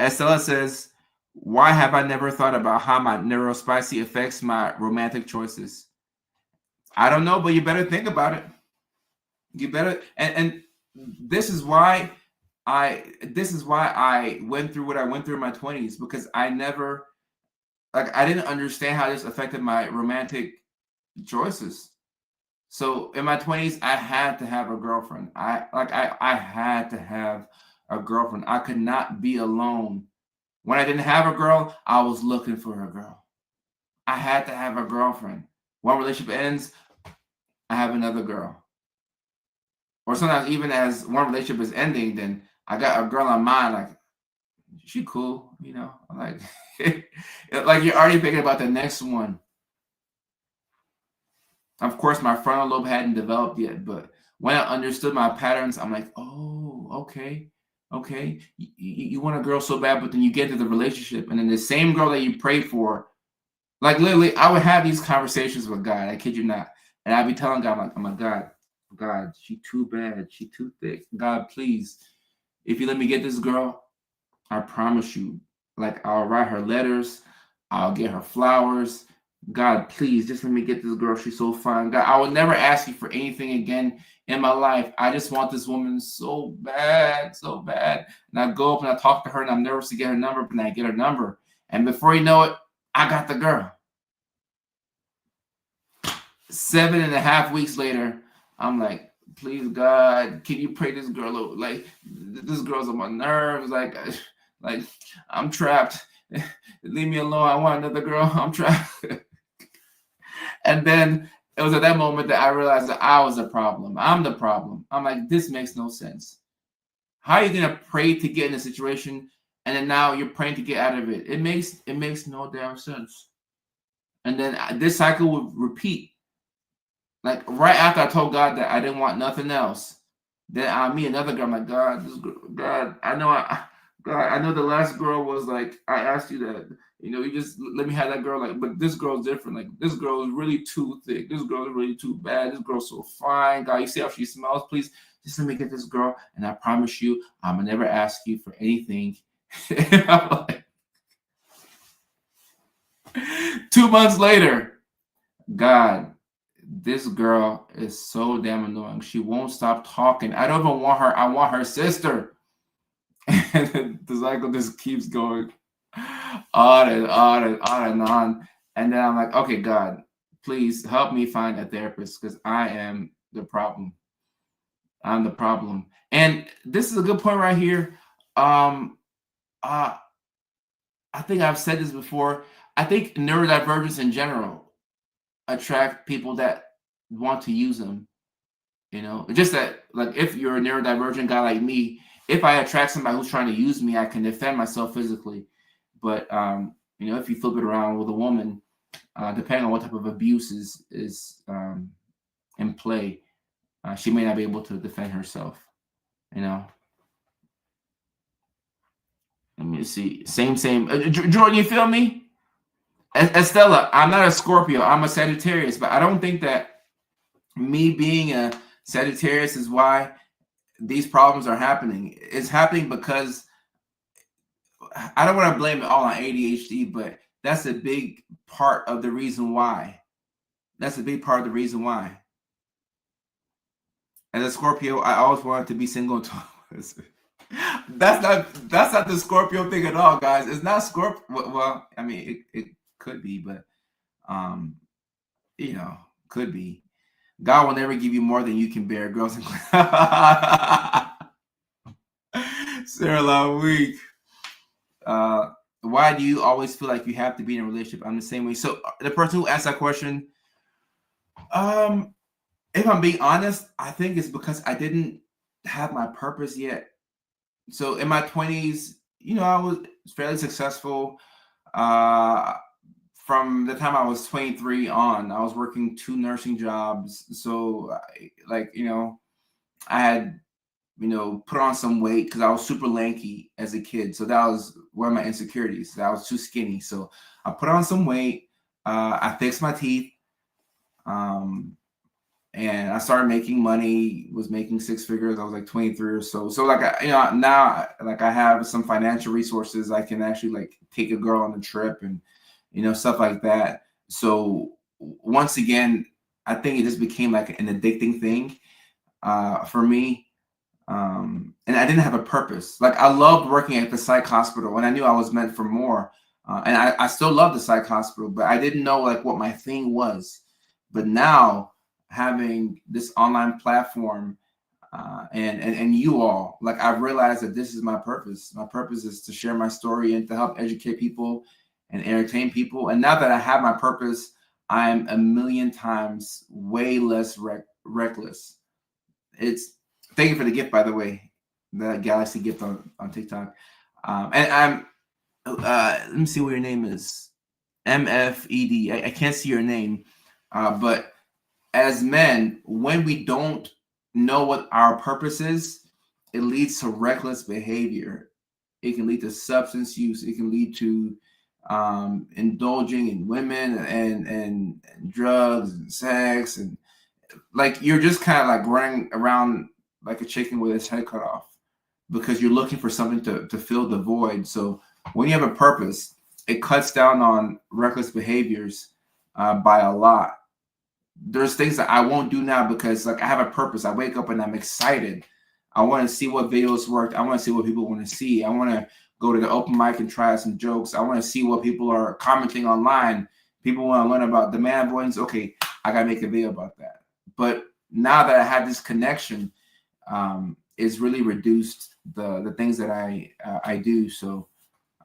Estella says, why have I never thought about how my neurospicy affects my romantic choices? I don't know, but you better think about it. You better, and this is why I went through what I went through in my 20s, because I never, like, I didn't understand how this affected my romantic choices. So in my 20s, I had to have a girlfriend. I had to have a girlfriend. I could not be alone. When I didn't have a girl, I was looking for a girl. I had to have a girlfriend. One relationship ends, I have another girl. Or sometimes even as one relationship is ending, then I got a girl on mind, like, she cool, you know, like, like you're already thinking about the next one. Of course, my frontal lobe hadn't developed yet, but when I understood my patterns, I'm like, oh, okay. You want a girl so bad, but then you get to the relationship, and then the same girl that you prayed for, like literally, I would have these conversations with God. I kid you not, and I'd be telling God, I'm like, oh my God, she too bad, she too thick. God, please, if you let me get this girl, I promise you, like, I'll write her letters, I'll get her flowers. God, please, just let me get this girl. She's so fine. God, I will never ask you for anything again in my life. I just want this woman so bad, so bad. And I go up and I talk to her, and I'm nervous to get her number, but then I get her number. And before you know it, I got the girl. 7.5 weeks later, I'm like, please, God, can you pray this girl over? Like, this girl's on my nerves. Like I'm trapped. Leave me alone. I want another girl. I'm trapped. And then it was at that moment that I realized that I was the problem. I'm the problem. I'm like, this makes no sense. How are you gonna pray to get in a situation, and then now you're praying to get out of it? It makes no damn sense. And then this cycle would repeat. Like right after I told God that I didn't want nothing else, then I meet another girl. I'm like, God, God, I know the last girl was like, I asked you that, you know, you just let me have that girl. Like, but this girl's different. Like, this girl is really too thick. This girl is really too bad. This girl's so fine. God, you see how she smells? Please, just let me get this girl, and I promise you, I'm gonna never ask you for anything. Like, 2 months later, God, this girl is so damn annoying. She won't stop talking. I don't even want her. I want her sister. And the cycle just keeps going on and on and on and on. And then I'm like, okay, God, please help me find a therapist, because I am the problem. I'm the problem. And this is a good point right here. I think I've said this before. I think neurodivergence in general attract people that want to use them. You know, just that, like, if you're a neurodivergent guy like me if I attract somebody who's trying to use me, I can defend myself physically. But if you flip it around with a woman, depending on what type of abuse is in play, she may not be able to defend herself. You know. Let me see. Same. Jordan, you feel me? Estella, I'm not a Scorpio. I'm a Sagittarius, but I don't think that me being a Sagittarius is why these problems are happening. It's happening because I don't want to blame it all on ADHD, but that's a big part of the reason why. That's a big part of the reason why. As a Scorpio, I always wanted to be single until I was. That's not the Scorpio thing at all, guys. It's not Scorpio. Well, I mean, it could be, but um, could be. God will never give you more than you can bear, girls and Sarah Lawweek. Why do you always feel like you have to be in a relationship? I'm the same way. So the person who asked that question, if I'm being honest, I think it's because I didn't have my purpose yet. So in my 20s, I was fairly successful. From the time I was 23 on, I was working 2 nursing jobs. So I had, put on some weight because I was super lanky as a kid. So that was one of my insecurities. I was too skinny. So I put on some weight. I fixed my teeth. And I started making money, was making 6 figures. I was like 23 or so. So now I have some financial resources. I can actually take a girl on a trip and, stuff like that. So once again, I think it just became like an addicting thing for me. And I didn't have a purpose. Like I loved working at the psych hospital and I knew I was meant for more. And I still love the psych hospital, but I didn't know what my thing was. But now, having this online platform and you all, I've realized that this is my purpose. My purpose is to share my story and to help educate people and entertain people. And now that I have my purpose, I'm a million times way less reckless. Thank you for the gift, by the way, the Galaxy gift on TikTok. And I'm let me see what your name is. MFED. I can't see your name, but as men, when we don't know what our purpose is, it leads to reckless behavior. It can lead to substance use. It can lead to indulging in women and drugs and sex. And you're just kind of running around like a chicken with its head cut off because you're looking for something to fill the void. So when you have a purpose, it cuts down on reckless behaviors by a lot. There's things that I won't do now because I have a purpose. I wake up and I'm excited. I want to see what videos worked. I want to see what people want to see. I want to go to the open mic and try some jokes. I want to see what people are commenting online. People want to learn about demand avoidance. Okay, I got to make a video about that. But now that I have this connection, it's really reduced the things that I do. So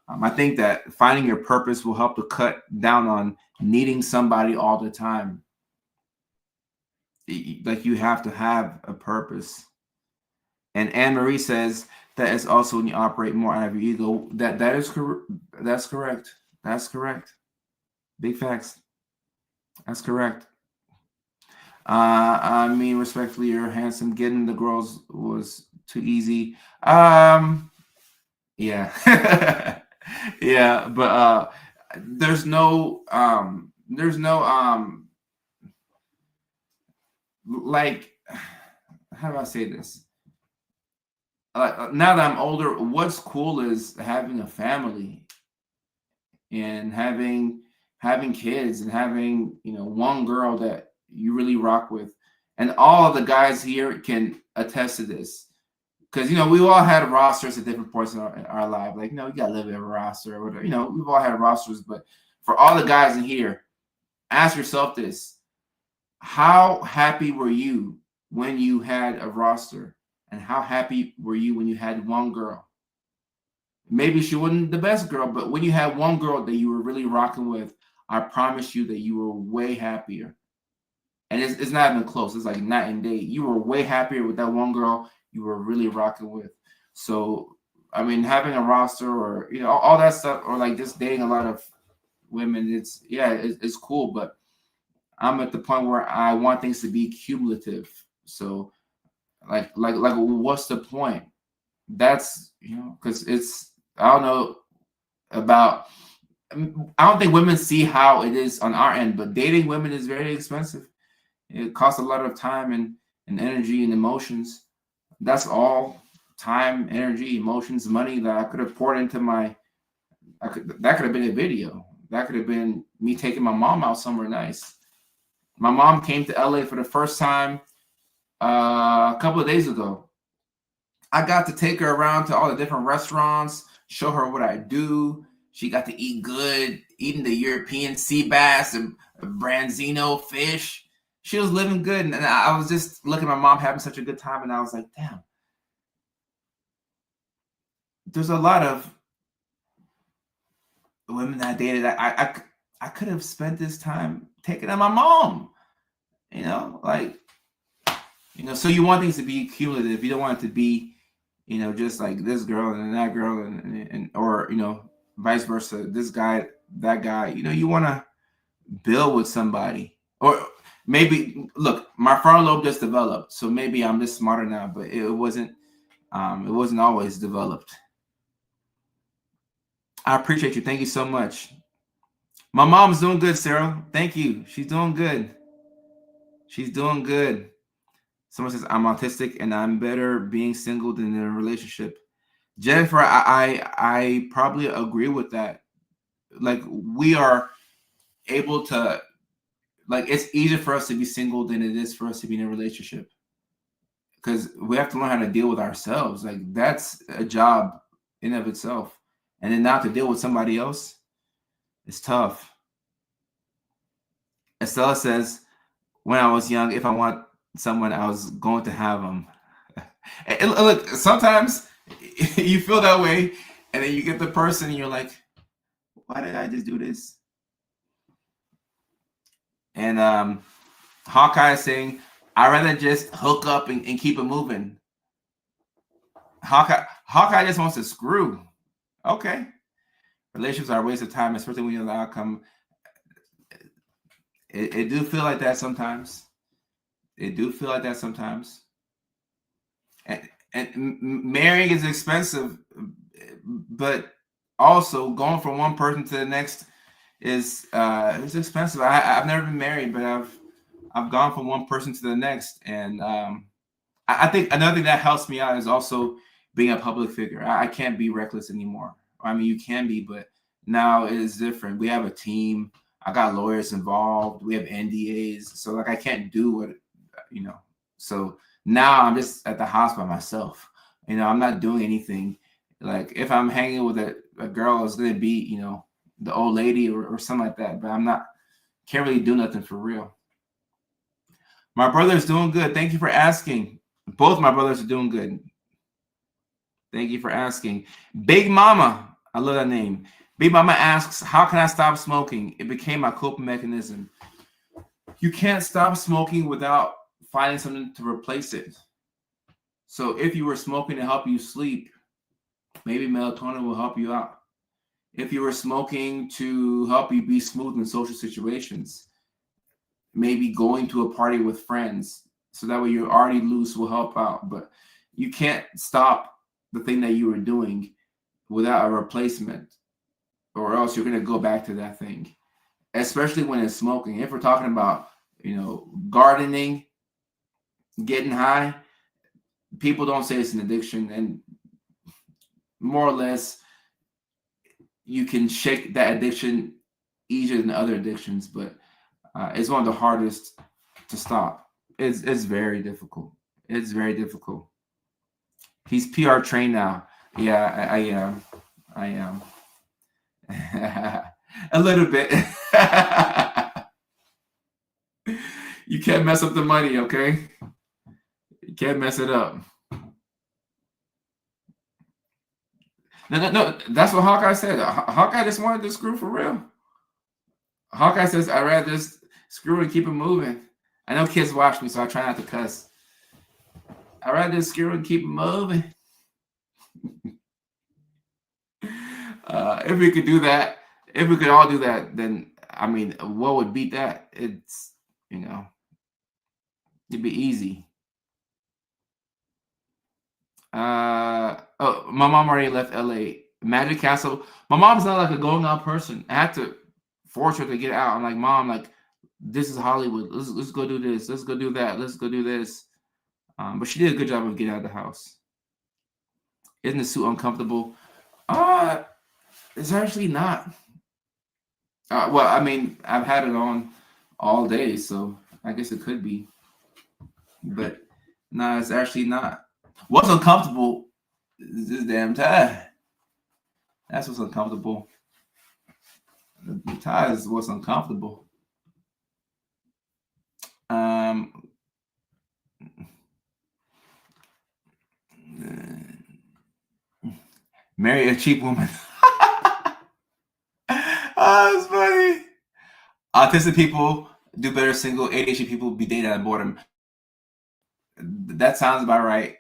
I think that finding your purpose will help to cut down on needing somebody all the time. You have to have a purpose. And Anne Marie says that is also when you operate more out of your ego. That is correct. That's correct. That's correct. Big facts. That's correct. I mean, respectfully, you're handsome. Getting the girls was too easy. Yeah. Yeah, but there's no how do I say this? Now that I'm older, what's cool is having a family and having kids and having one girl that you really rock with, and all of the guys here can attest to this because we all had rosters at different points in our life. You gotta live a roster or whatever. We've all had rosters, but for all the guys in here, ask yourself this: how happy were you when you had a roster? And how happy were you when you had one girl? Maybe she wasn't the best girl, but when you had one girl that you were really rocking with, I promise you that you were way happier. And it's not even close. It's like night and day. You were way happier with that one girl you were really rocking with. So I mean, having a roster or all that stuff, or like just dating a lot of women, it's cool. But I'm at the point where I want things to be cumulative. So like what's the point? That's because I don't know about. I don't think women see how it is on our end, but dating women is very expensive. It costs a lot of time and energy and emotions. That's all time, energy, emotions, money that I could have poured into that could have been a video. That could have been me taking my mom out somewhere nice. My mom came to LA for the first time a couple of days ago. I got to take her around to all the different restaurants, show her what I do. She got to eat good, eating the European sea bass and branzino fish. She was living good. And I was just looking at my mom having such a good time. And I was like, damn, there's a lot of women that I dated. I could have spent this time taking on my mom, so you want things to be cumulative. You don't want it to be, just like this girl and that girl and or, vice versa. This guy, that guy, you want to build with somebody. Or maybe, look, my frontal lobe just developed. So maybe I'm just smarter now, but it wasn't always developed. I appreciate you. Thank you so much. My mom's doing good, Sarah. Thank you. She's doing good. She's doing good. Someone says I'm autistic and I'm better being single than in a relationship. Jennifer, I probably agree with that. Like we are able to, like it's easier for us to be single than it is for us to be in a relationship. Because we have to learn how to deal with ourselves. Like that's a job in of itself. And then now to deal with somebody else, it's tough. Estella says, when I was young, if I want someone, I was going to have them. And look, sometimes you feel that way, and then you get the person, and you're like, why did I just do this? And Hawkeye is saying, I'd rather just hook up and keep it moving. Hawkeye just wants to screw. Okay. Relationships are a waste of time, especially when you know the outcome. It do feel like that sometimes. It do feel like that sometimes. And marrying is expensive, but also going from one person to the next is it's expensive. I've never been married, but I've gone from one person to the next, and I think another thing that helps me out is also being a public figure. I can't be reckless anymore. I mean, you can be, but now it is different. We have a team. I got lawyers involved. We have NDAs, so like I can't do what So now I'm just at the house by myself. I'm not doing anything. Like if I'm hanging with a girl, it's gonna be the old lady or something like that. But can't really do nothing for real. My brother's doing good. Thank you for asking. Both my brothers are doing good. Thank you for asking. Big Mama, I love that name. Big Mama asks, how can I stop smoking? It became my coping mechanism. You can't stop smoking without finding something to replace it. So if you were smoking to help you sleep, maybe melatonin will help you out. If you were smoking to help you be smooth in social situations, maybe going to a party with friends, so that way you're already loose will help out. But you can't stop the thing that you were doing without a replacement, or else you're going to go back to that thing, especially when it's smoking. If we're talking about, gardening, getting high, people don't say it's an addiction, and more or less you can shake that addiction easier than other addictions, but it's one of the hardest to stop. It's very difficult. It's very difficult. He's PR trained now. Yeah, I am. A little bit. You can't mess up the money, okay? You can't mess it up. No. That's what Hawkeye said. Hawkeye just wanted to screw for real. Hawkeye says, I'd rather just screw and keep it moving. I know kids watch me, so I try not to cuss. I'd rather just screw and keep it moving. If we could do that, if we could all do that, then I mean, what would beat that? It's, you know, it'd be easy. Oh, my mom already left LA. Magic Castle. My mom's not like a going out person. I had to force her to get out. I'm like, Mom, like, this is Hollywood. Let's go do this. Let's go do that. Let's go do this. But she did a good job of getting out of the house. Isn't the suit uncomfortable? Uh, it's actually not. Well, I mean, I've had it on all day, so I guess it could be. But no, it's actually not. What's uncomfortable is this damn tie. That's what's uncomfortable. The tie is what's uncomfortable. Marry a cheap woman. Oh, it's funny. Autistic people do better single. ADHD people be dating at boredom. That sounds about right.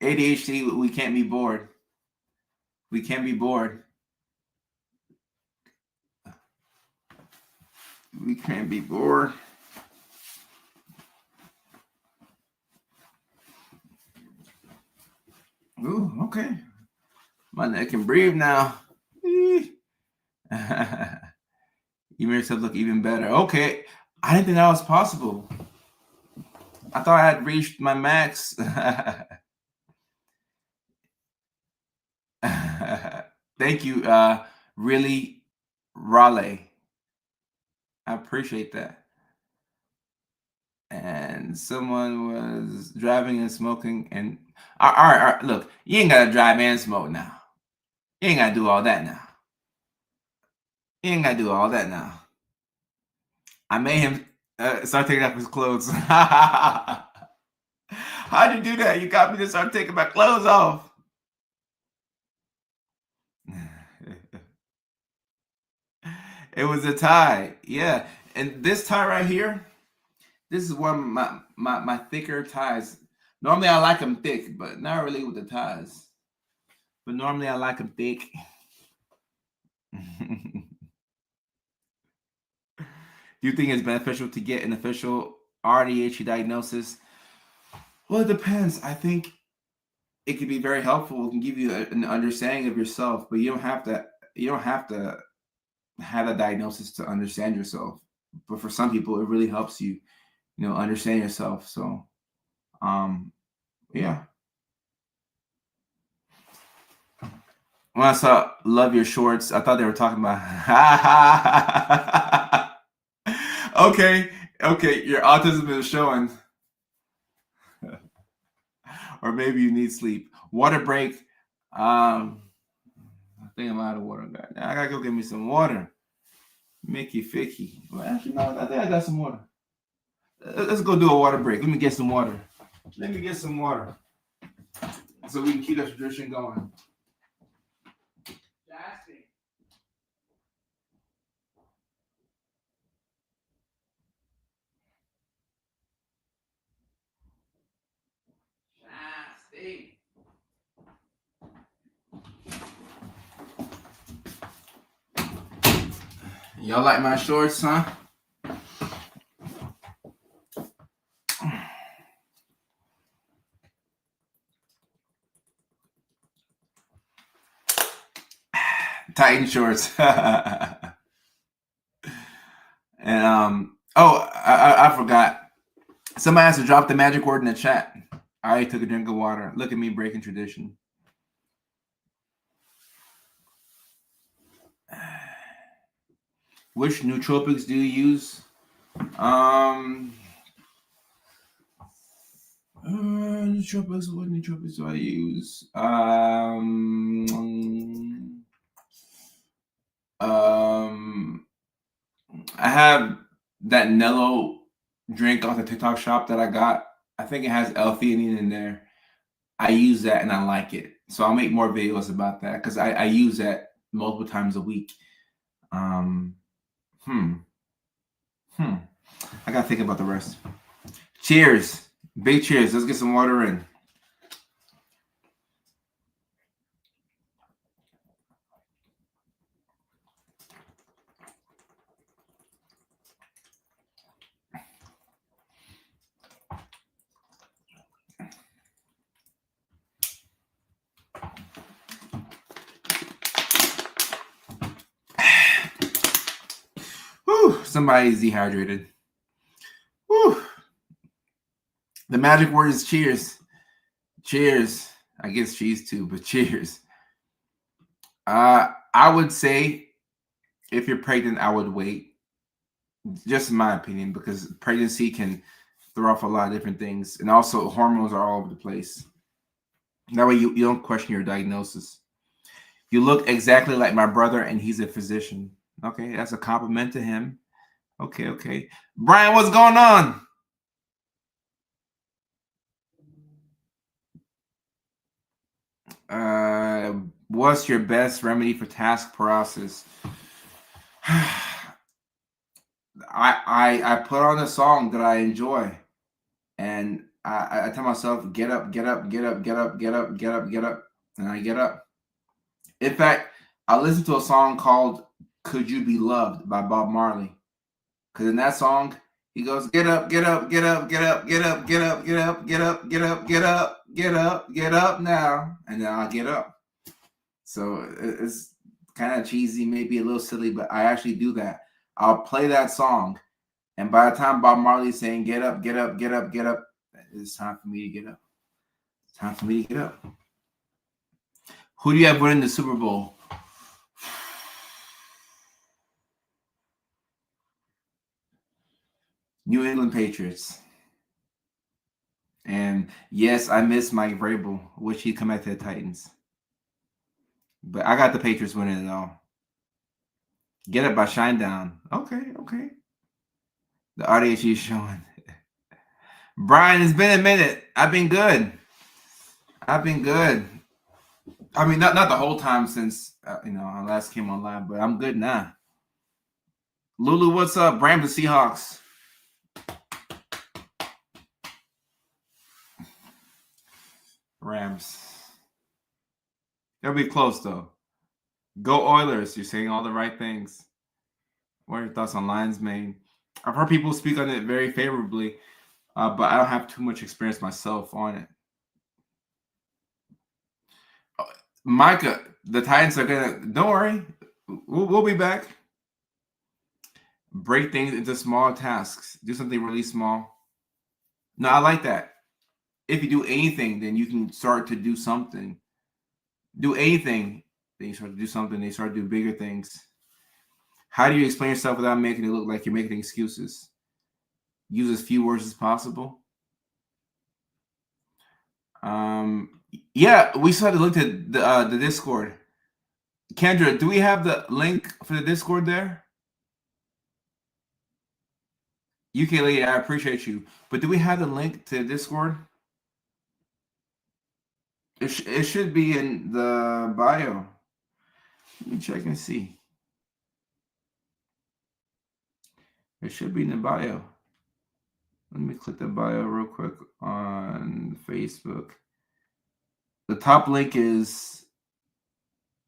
ADHD, we can't be bored. We can't be bored. We can't be bored. Ooh, okay. My neck can breathe now. You made yourself look even better. Okay. I didn't think that was possible. I thought I had reached my max. Thank you, really, Raleigh. I appreciate that. And someone was driving and smoking, and all right, look, you ain't gotta drive and smoke now. You ain't gotta do all that now. You ain't gotta do all that now. I made him start taking off his clothes. How'd you do that? You got me to start taking my clothes off. It was a tie. Yeah. And this tie right here, this is one of my thicker ties. Normally I like them thick, but not really with the ties. But normally I like them thick. Do you think it's beneficial to get an official AuDHD diagnosis? Well, it depends. I think it can be very helpful. It can give you an understanding of yourself, but you don't have to. You don't have to have a diagnosis to understand yourself. But for some people, it really helps you, understand yourself. So, yeah. When I saw "Love Your Shorts," I thought they were talking about. Okay, your autism is showing. Or maybe you need sleep. Water break. I think I'm out of water. I gotta go get me some water. Mickey Ficky. Well, actually, no, I think I got some water. Let's go do a water break. Let me get some water. So we can keep the tradition going. Y'all like my shorts, huh? Titan shorts. And I forgot. Somebody has to drop the magic word in the chat. I took a drink of water. Look at me breaking tradition. Which nootropics do you use? Nootropics. What nootropics do I use? I have that Nello drink off the TikTok shop that I got. I think it has L-theanine in there. I use that and I like it. So I'll make more videos about that because I use that multiple times a week. I gotta think about the rest. Cheers. Big cheers. Let's get some water in. Somebody's dehydrated. Whew. The magic word is cheers. Cheers. I guess cheese too, but cheers. I would say if you're pregnant, I would wait. Just in my opinion, because pregnancy can throw off a lot of different things. And also hormones are all over the place. That way you don't question your diagnosis. You look exactly like my brother, and he's a physician. Okay, that's a compliment to him. Okay. Brian, what's going on? What's your best remedy for task paralysis? I put on a song that I enjoy, and I tell myself, get up, get up, get up, get up, get up, get up, get up, and I get up. In fact, I listen to a song called "Could You Be Loved" by Bob Marley, because in that song he goes, get up, get up, get up, get up, get up, get up, get up, get up, get up, get up, get up, get up now, and then I get up. So it's kind of cheesy, maybe a little silly, but I actually do that. I'll play that song, and by the time Bob Marley's saying get up, get up, get up, get up, it's time for me to get up. It's time for me to get up. Who do you have winning the Super Bowl? New England Patriots. And yes, I miss Mike Vrabel. Wish he'd come back to the Titans. But I got the Patriots winning it all. Get Up by Shinedown. Okay. The AuDHD is showing. Brian, it's been a minute. I've been good. I mean, not the whole time since I last came online, but I'm good now. Lulu, what's up? Rams and Seahawks. Rams. They'll be close though. Go Oilers. You're saying all the right things. What are your thoughts on Lions Mane? I've heard people speak on it very favorably, but I don't have too much experience myself on it. Micah, the Titans are gonna. Don't worry, we'll be back. Break things into small tasks. Do something really small. No, I like that. If you do anything, then you can start to do something. Do anything, then you start to do something. They start to do bigger things. How do you explain yourself without making it look like you're making excuses? Use as few words as possible. Yeah, we still have to look at the Discord. Kendra, do we have the link for the Discord there? UK lady, I appreciate you, but do we have the link to the Discord? It should be in the bio. Let me check and see. It should be in the bio. Let me click the bio real quick on Facebook. The top link is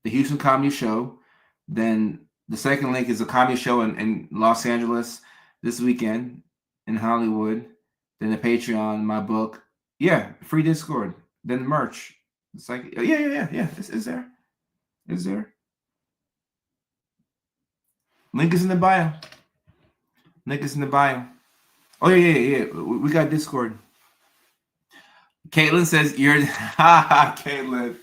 the Houston Comedy Show. Then the second link is a comedy show in Los Angeles this weekend, in Hollywood. Then the Patreon, my book. Yeah, free Discord. Then the merch. It's like, yeah. It's there. It's there. Link is in the bio. Oh, yeah. We got Discord. Caitlin says, Caitlin,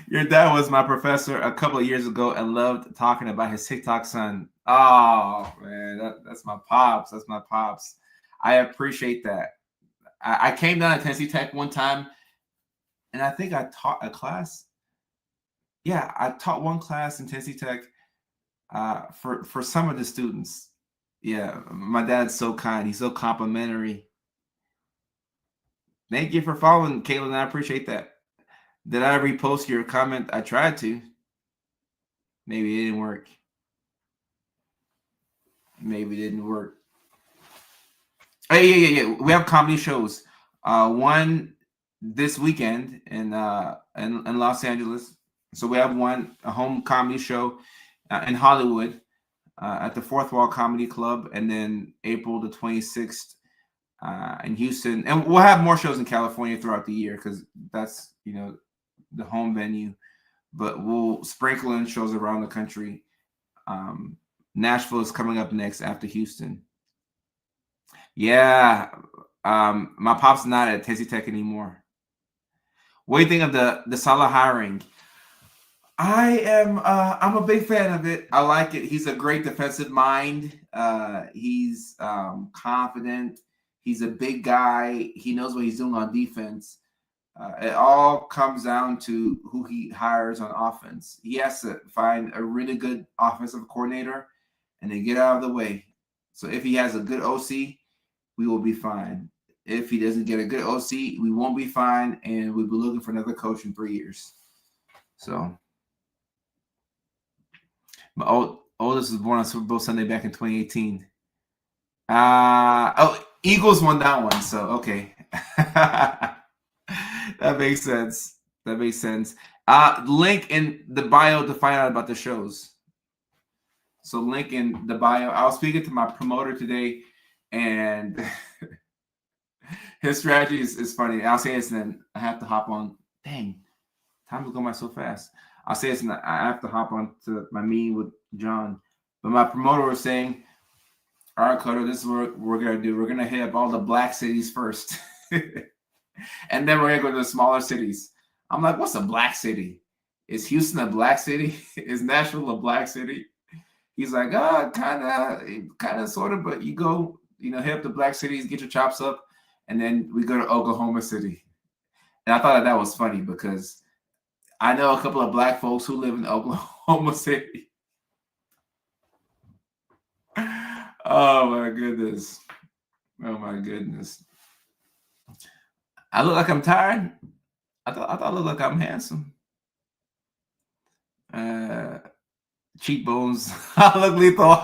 your dad was my professor a couple of years ago and loved talking about his TikTok son. Oh, man, that's my pops. That's my pops. I appreciate that. I came down to Tennessee Tech one time, and I think I taught a class. Yeah, I taught one class in Tennessee Tech for some of the students. Yeah, my dad's so kind. He's so complimentary. Thank you for following, Caitlin. I appreciate that. Did I repost your comment? I tried to. Maybe it didn't work. Hey, yeah. We have comedy shows. One this weekend in Los Angeles. So we have a home comedy show in Hollywood at the Fourth Wall Comedy Club, and then April the 26th in Houston. And we'll have more shows in California throughout the year because that's the home venue. But we'll sprinkle in shows around the country. Nashville is coming up next after Houston. Yeah. My pop's not at Tennessee Tech anymore. What do you think of the Salah hiring? I'm a big fan of it. I like it. He's a great defensive mind. He's confident. He's a big guy. He knows what he's doing on defense. It all comes down to who he hires on offense. He has to find a really good offensive coordinator and then get out of the way. So if he has a good OC, we will be fine. If he doesn't get a good OC, we won't be fine, and we'll be looking for another coach in 3 years. So my oldest was born on Super Bowl Sunday back in 2018. Eagles won that one, so okay. That makes sense. That makes sense. Link in the bio to find out about the shows. So link in the bio. I was speaking to my promoter today, and his strategy is funny. I'll say this, and then I have to hop on. Dang, time is going by so fast. I'll say this, and I have to hop on to my meeting with John. But my promoter was saying, all right, Coder, this is what we're going to do. We're going to hit up all the black cities first. And then we're going to go to the smaller cities. I'm like, what's a black city? Is Houston a black city? Is Nashville a black city? He's like, kind of, sort of, but you go, hit up the black cities, get your chops up, and then we go to Oklahoma City. And I thought that was funny because I know a couple of black folks who live in Oklahoma City. Oh, my goodness. Oh, my goodness. I look like I'm tired. I thought I looked like I'm handsome. Cheekbones. I look lethal.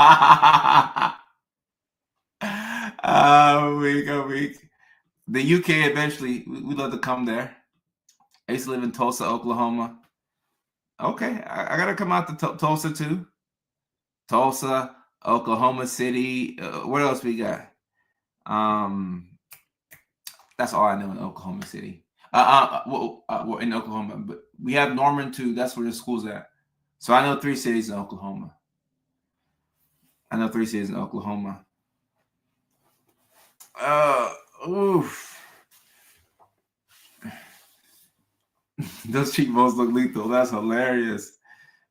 Week. The UK eventually, we'd love to come there. I used to live in Tulsa, Oklahoma. Okay, I got to come out to Tulsa too. Tulsa, Oklahoma City. What else we got? That's all I know in Oklahoma City. In Oklahoma, but we have Norman too. That's where the school's at. So I know 3 cities in Oklahoma. Oof. Those cheekbones look lethal. That's hilarious.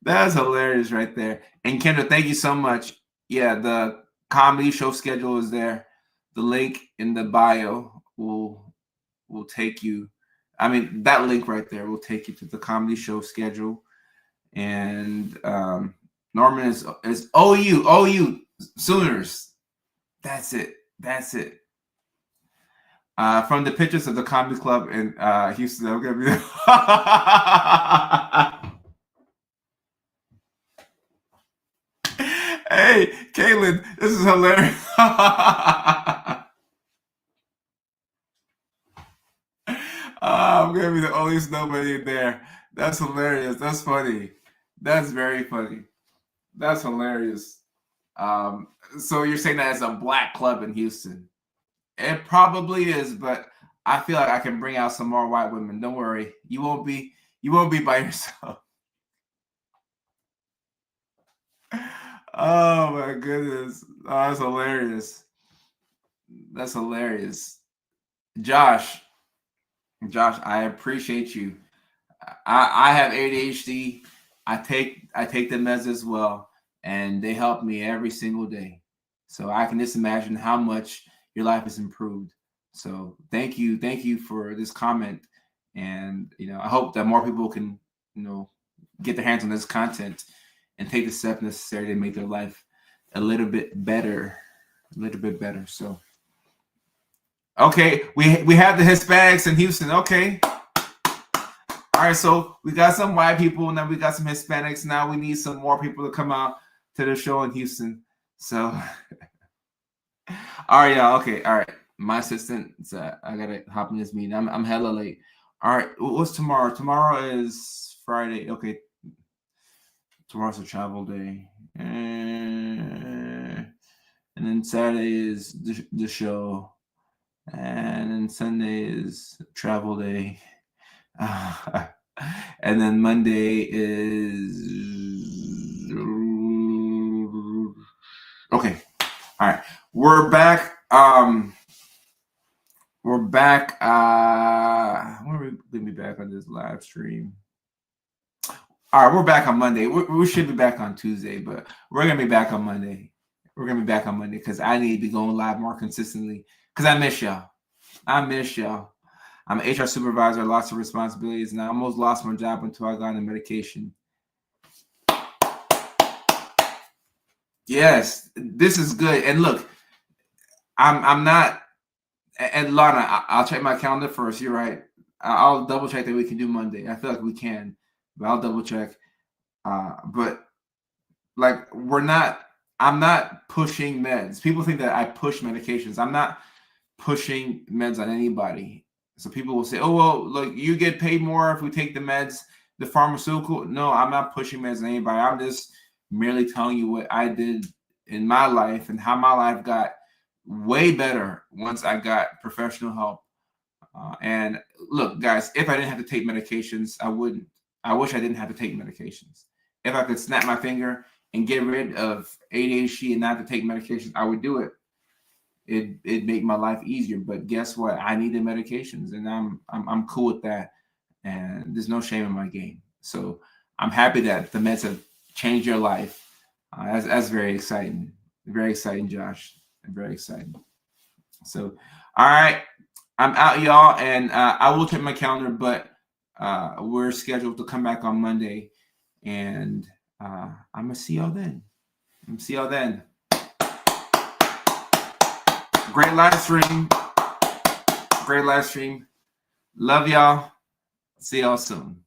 That's hilarious right there. And Kendra, thank you so much. Yeah, the comedy show schedule is there. The link in the bio will take you. I mean, that link right there will take you to the comedy show schedule. And Norman is OU Sooners. That's it. From the pictures of the comedy club in Houston, I'm gonna be. Hey, Caitlin, this is hilarious. I'm gonna be the only snowbody in there. That's hilarious. That's funny. That's very funny. That's hilarious. So you're saying that it's a black club in Houston? It probably is, but I feel like I can bring out some more white women. Don't worry. You won't be by yourself. Oh my goodness. Oh, that's hilarious. That's hilarious. Josh, I appreciate you. I have ADHD. I take the meds as well, and they help me every single day. So I can just imagine how much your life has improved. So thank you for this comment, and I hope that more people can get their hands on this content and take the steps necessary to make their life a little bit better. So okay, we have the Hispanics in Houston. Okay. All right, so we got some white people, and then we got some Hispanics. Now we need some more people to come out to the show in Houston. So, all right, y'all. Okay, all right. My assistant, I gotta hop in this meeting. I'm hella late. All right, what's tomorrow? Tomorrow is Friday. Okay, tomorrow's a travel day, and then Saturday is the show, and then Sunday is travel day. And then Monday is Okay. All right. We're back. We're back. When are we gonna be back on this live stream? All right, we're back on Monday. We should be back on Tuesday, but we're gonna be back on Monday. We're gonna be back on Monday because I need to be going live more consistently because I miss y'all. I miss y'all. I'm an HR supervisor, lots of responsibilities, and I almost lost my job until I got on the medication. Yes, this is good. And look, I'm not. And Lana, I'll check my calendar first. You're right. I'll double check that we can do Monday. I feel like we can, but I'll double check. But like, I'm not pushing meds. People think that I push medications. I'm not pushing meds on anybody. So people will say, "Oh well, look, you get paid more if we take the meds, the pharmaceutical." No, I'm not pushing meds on anybody. I'm just merely telling you what I did in my life and how my life got way better once I got professional help. And look, guys, if I didn't have to take medications, I wouldn't. I wish I didn't have to take medications. If I could snap my finger and get rid of AuDHD and not have to take medications, I would do it. It'd make my life easier. But guess what? I need the medications, and I'm cool with that. And there's no shame in my game. So I'm happy that the meds have changed your life. That's very exciting. Very exciting, Josh. Very exciting. So, all right. I'm out, y'all, and I will check my calendar, but we're scheduled to come back on Monday, and I'm gonna see y'all then. Great live stream. Great live stream. Love y'all. See y'all soon.